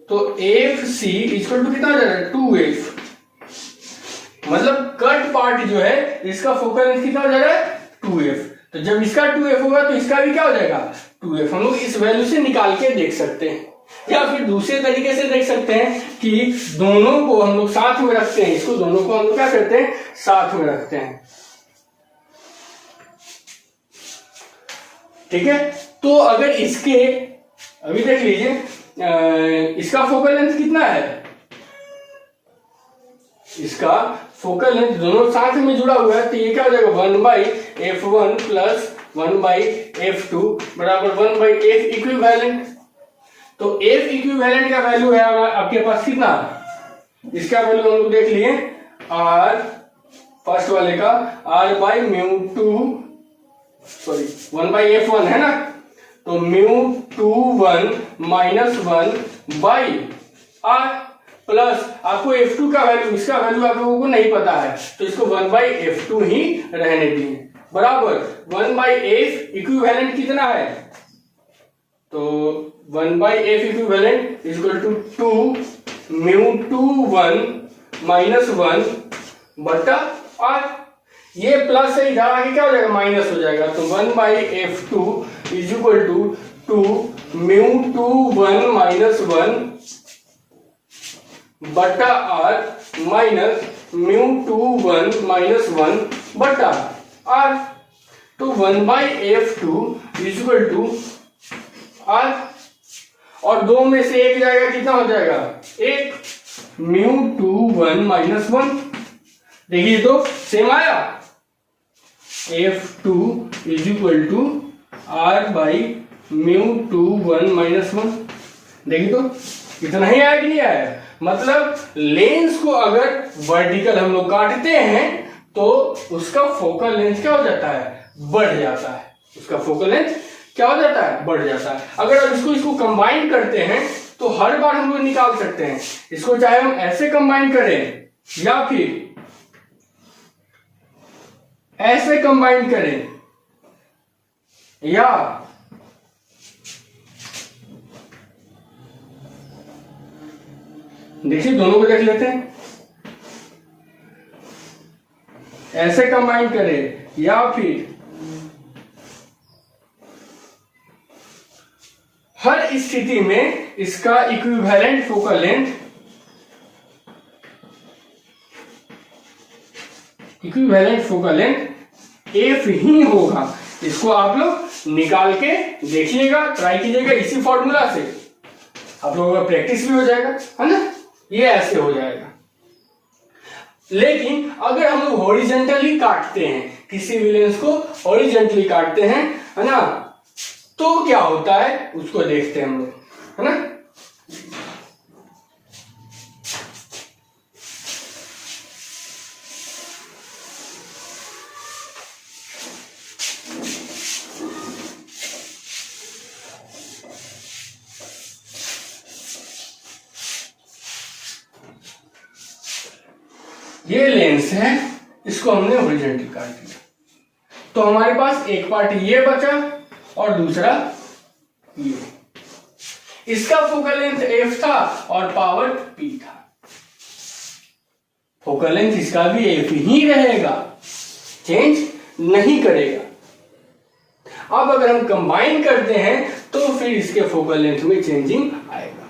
Speaker 1: तो एफ सी इक्वल टू कितना हो जा रहा है, 2f। मतलब कट पार्ट जो है इसका फोकल लेंथ कितना हो जा रहा है, 2f। तो जब इसका 2f होगा तो इसका भी क्या हो जाएगा, 2f। हम लोग इस वैल्यू से निकाल के देख सकते हैं, या फिर दूसरे तरीके से देख सकते हैं कि दोनों को हम लोग साथ में रखते हैं, इसको दोनों को हम लोग क्या करते हैं, साथ में रखते हैं। ठीक है, तो अगर इसके अभी देख लीजिए इसका फोकल लेंथ कितना है, इसका फोकल लेंथ दोनों साथ में जुड़ा हुआ है, तो ये क्या हो जाएगा 1/f1 प्लस 1/f2 बराबर 1/f इक्विवेलेंट। तो f इक्विवेलेंट का वैल्यू है आपके पास कितना, इसका वैल्यू हम लोग देख लिए r फर्स्ट वाले का r बाई μ2 सॉरी 1/f1 है ना, तो μ2 1 माइनस 1 बाई r प्लस आपको f2 का वैल्यू, इसका वैल्यू आप लोगों को नहीं पता है तो इसको 1/f2 ही रहने दिए, बराबर 1/f इक्विवेलेंट कितना है, तो 1/f equivalent is equal to 2 μ2 1 minus 1 बटा r। ये प्लस है, इधर आगे क्या हो जाएगा, माइनस हो जाएगा। तो 1/f2 is equal to 2 μ2 1 minus 1 बटा r माइनस μ2 1 माइनस 1 बटा r। तो 1/f2 is equal to r, और दो में से एक जाएगा, कितना हो जाएगा, एक μ2 1 माइनस 1। देखिए तो सेम आया, f2 is equal to r by μ2 1 minus 1। देखिए तो इतना ही आया कि नहीं आया। मतलब लेंस को अगर वर्टिकल हम लोग काटते हैं तो उसका फोकल लेंथ क्या हो जाता है, बढ़ जाता है, उसका फोकल लेंथ क्या हो जाता है, बढ़ जाता है। अगर अब इसको कंबाइन करते हैं तो हर बार हम लोग निकाल सकते हैं इसको, चाहे हम ऐसे कंबाइन करें या फिर ऐसे कंबाइन करें या देखिए दोनों को देख लेते हैं। ऐसे कंबाइन करें, या फिर हर स्थिति में इसका इक्विवेलेंट फोकल लेंथ एफ ही होगा। इसको आप लोग निकाल के देखिएगा, ट्राई कीजिएगा, इसी फॉर्मूला से आप लोगों का प्रैक्टिस भी हो जाएगा, है ना। ये ऐसे हो जाएगा। लेकिन अगर हम लोग हॉरिजॉन्टली काटते हैं, किसी भी लेंस को हॉरिजॉन्टली काटते हैं, है ना, तो क्या होता है उसको देखते हैं हम लोग, है ना। ये लेंस है, इसको हमने हॉरिजॉन्टली काट दिया, तो हमारे पास एक पार्ट ये बचा और दूसरा ये। इसका फोकल लेंथ एफ था और पावर पी था। फोकल लेंथ इसका भी एफ ही रहेगा, चेंज नहीं करेगा। अब अगर हम कंबाइन करते हैं तो फिर इसके फोकल लेंथ में चेंजिंग आएगा।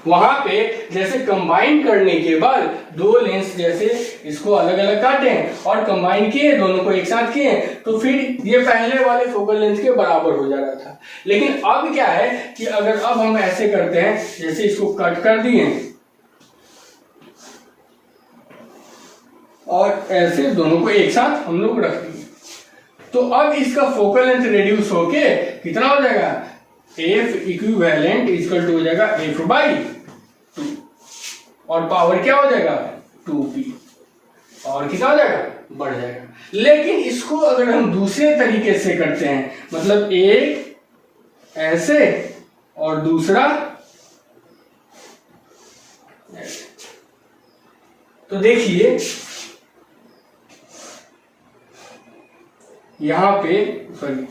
Speaker 1: वहां पे जैसे कंबाइन करने के बाद दो लेंस जैसे इसको अलग अलग काटे हैं और कंबाइन किए, दोनों को एक साथ किए, तो फिर ये पहले वाले फोकल लेंथ के बराबर हो जा रहा था। लेकिन अब क्या है कि अगर अब हम ऐसे करते हैं, जैसे इसको कट कर दिए और ऐसे दोनों को एक साथ हम लोग रख दिए, तो अब इसका फोकल लेंथ रिड्यूस होके कितना हो जाएगा, एफ इक्विवेलेंट इक्वल टू हो जाएगा एफ बाई 2 और पावर क्या हो जाएगा 2p, और कितना हो जाएगा, बढ़ जाएगा। लेकिन इसको अगर हम दूसरे तरीके से करते हैं, मतलब एक ऐसे और दूसरा ऐसे, तो देखिए यहां पे सॉरी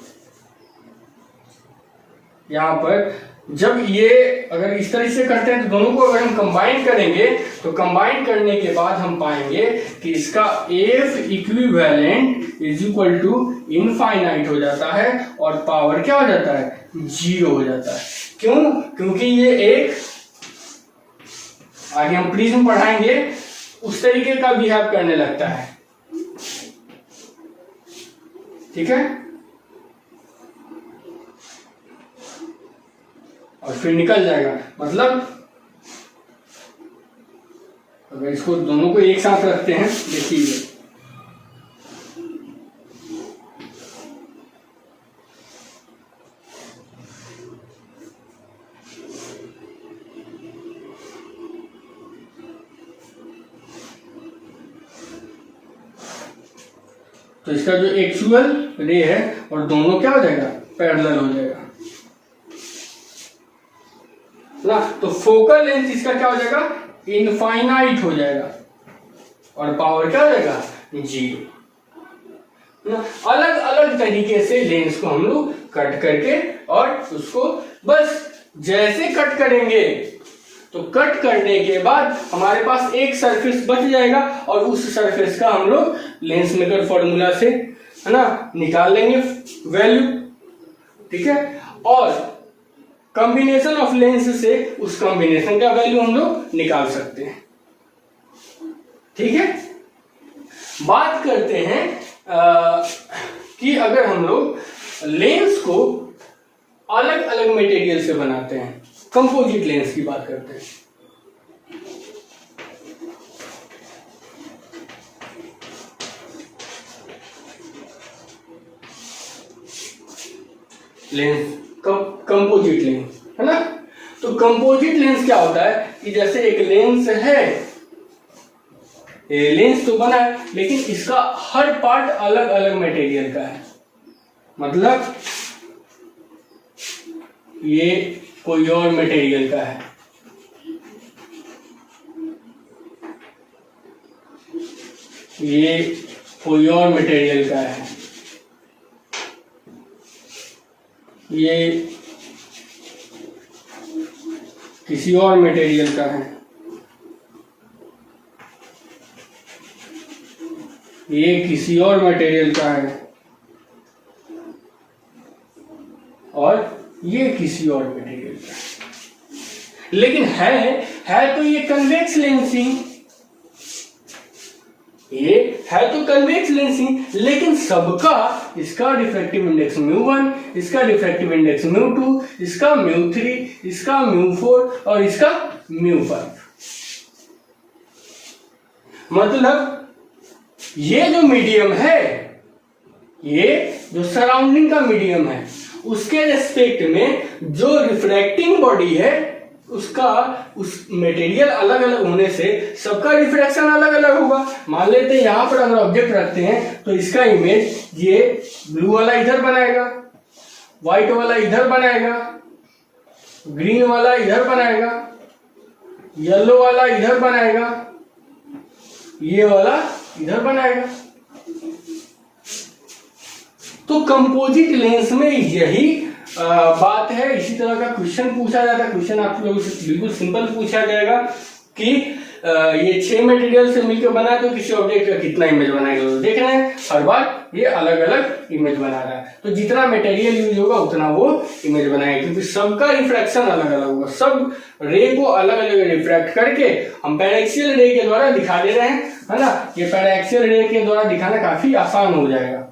Speaker 1: यहां पर जब ये अगर इस तरह से करते हैं तो दोनों को अगर हम कंबाइन करेंगे तो कंबाइन करने के बाद हम पाएंगे कि इसका F equivalent is equal to infinite हो जाता है और पावर क्या हो जाता है, 0 हो जाता है। क्यों? क्योंकि ये एक, आगे हम प्रिज्म पढ़ाएंगे, उस तरीके का बिहेव करने लगता है, ठीक है, और फिर निकल जाएगा। मतलब अगर इसको दोनों को एक साथ रखते हैं, देखिए तो इसका जो एक्चुअल रे है और दोनों क्या हो जाएगा, पैरेलल हो जाएगा ना। तो फोकल लेंथ इसका क्या हो जाएगा, इनफाइनाइट हो जाएगा और पावर क्या हो जाएगा, 0 ना। अलग अलग तरीके से लेंस को हम लोग कट करके और उसको बस जैसे कट करेंगे तो कट करने के बाद हमारे पास एक सरफेस बच जाएगा और उस सरफेस का हम लोग लेंस मेकर फॉर्मूला से, है ना, निकाल लेंगे वैल्यू, ठीक है। और कॉम्बिनेशन ऑफ लेंस से उस कॉम्बिनेशन का वैल्यू हम लोग निकाल सकते हैं, ठीक है। बात करते हैं कि अगर हम लोग लेंस को अलग अलग मटेरियल से बनाते हैं, कंपोजिट लेंस की बात करते हैं। लेंस कंपोजिट लेंस, है ना। तो कंपोजिट लेंस क्या होता है कि जैसे एक लेंस है, ये लेंस तो बना है लेकिन इसका हर पार्ट अलग अलग मटेरियल का है। मतलब ये कोई और मटेरियल का है, ये कोई और मटेरियल का है, ये किसी और मटेरियल का है, ये किसी और मटेरियल का है और ये किसी और मटेरियल का है, लेकिन है तो ये कन्वेक्स लेंस ही, ये है तो कन्वेक्स लेंस ही, लेकिन सबका इसका रिफ्रैक्टिव इंडेक्स μ1, इसका रिफ्रैक्टिव इंडेक्स μ2, इसका μ3, इसका μ4 और इसका μ5। मतलब ये जो मीडियम है, ये जो सराउंडिंग का मीडियम है, उसके रेस्पेक्ट में जो रिफ्रैक्टिंग बॉडी है उसका, उस मटेरियल अलग अलग होने से सबका रिफ्रैक्शन अलग अलग होगा। मान लेते हैं यहां पर अगर ऑब्जेक्ट रखते हैं तो इसका इमेज ये ब्लू वाला इधर बनाएगा, व्हाइट वाला इधर बनाएगा, ग्रीन वाला इधर बनाएगा, येलो वाला इधर बनाएगा, ये वाला इधर बनाएगा। तो कंपोजिट लेंस में यही बात है। इसी तरह का क्वेश्चन पूछा जाता है। क्वेश्चन आप लोगों से बिल्कुल सिंपल पूछा जाएगा कि ये 6 मटेरियल से मिलकर बना है तो किसी ऑब्जेक्ट का कितना इमेज बनाएगा। तो देख रहे हैं हर बार ये अलग अलग इमेज बना रहा है। तो जितना मटेरियल यूज होगा उतना वो इमेज बनाएगा, क्योंकि सबका रिफ्रैक्शन अलग अलग होगा। सब रे को अलग अलग रिफ्रैक्ट करके हम पैराक्सियल रे के द्वारा दिखा दे रहे हैं, है ना। ये पैराक्सियल रे के द्वारा दिखाना काफी आसान हो जाएगा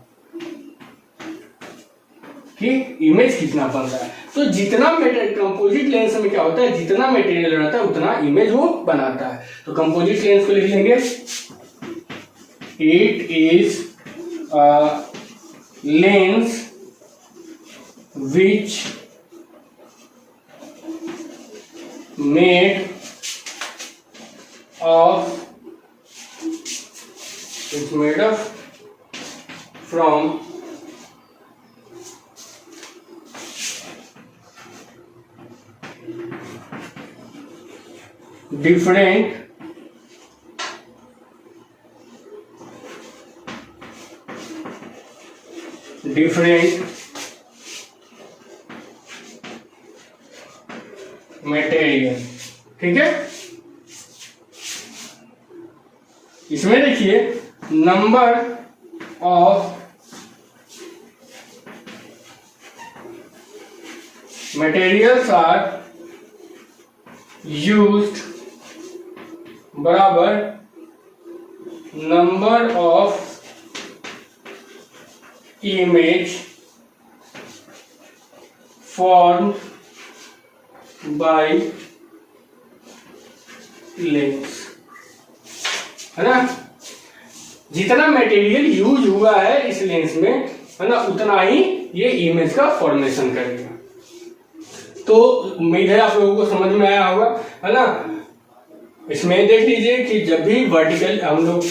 Speaker 1: कि इमेज कितना बन रहा है। तो जितना कंपोजिट लेंस में क्या होता है, जितना मटेरियल रहता है उतना इमेज वो बनाता है। तो कंपोजिट लेंस को लिख लेंगे, it is a lens which made of from different material. ठीक है, इसमें देखिए number of materials are used बराबर number of image form by lens, है ना। जितना मटेरियल यूज हुआ है इस लेंस में, है ना, उतना ही ये इमेज का फॉर्मेशन करेगा। तो उम्मीद है आप लोगों को समझ में आया होगा, है ना। इसमें देख लीजिए कि जब भी वर्टिकल हम लोग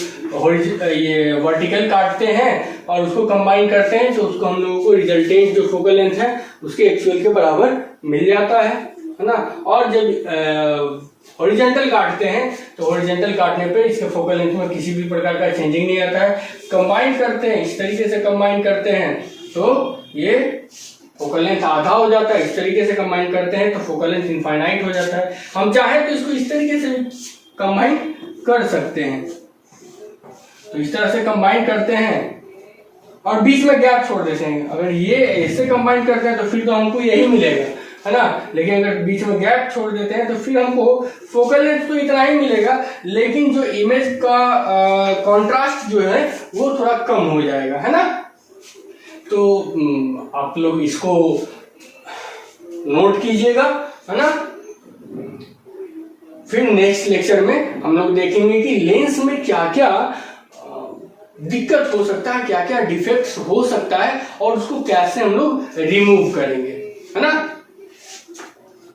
Speaker 1: ये वर्टिकल काटते हैं और उसको कंबाइन करते हैं तो उसको हम लोगों को रिजल्टेंट जो फोकल लेंथ है उसके एक्चुअल के बराबर मिल जाता है ना। और जब हॉरिजॉन्टल काटते हैं तो हॉरिजॉन्टल काटने पे इसके फोकल लेंथ में किसी भी प्रकार का चेंजिंग नहीं आता है। कंबाइन करते हैं, इस तरीके से कंबाइन करते हैं तो ये फोकल लेंथ आधा हो जाता है। इस तरीके से कंबाइन करते हैं तो फोकल लेंथ इनफाइनाइट हो जाता है। हम चाहे तो इसको इस तरीके से कंबाइन कर सकते हैं। तो इस तरह से कंबाइन करते हैं और बीच में गैप छोड़ देते हैं। अगर ये ऐसे कंबाइन करते हैं तो फिर तो हमको यही मिलेगा, है ना। लेकिन अगर बीच में गैप छोड़ देते हैं तो फिर हमको फोकल लेंथ तो इतना ही मिलेगा, लेकिन जो इमेज का कॉन्ट्रास्ट जो है वो थोड़ा कम हो जाएगा, है ना। तो आप लोग इसको नोट कीजिएगा, है ना। फिर नेक्स्ट लेक्चर में हम लोग देखेंगे कि लेंस में क्या क्या दिक्कत हो सकता है, क्या क्या डिफेक्ट्स हो सकता है और उसको कैसे हम लोग रिमूव करेंगे, है ना।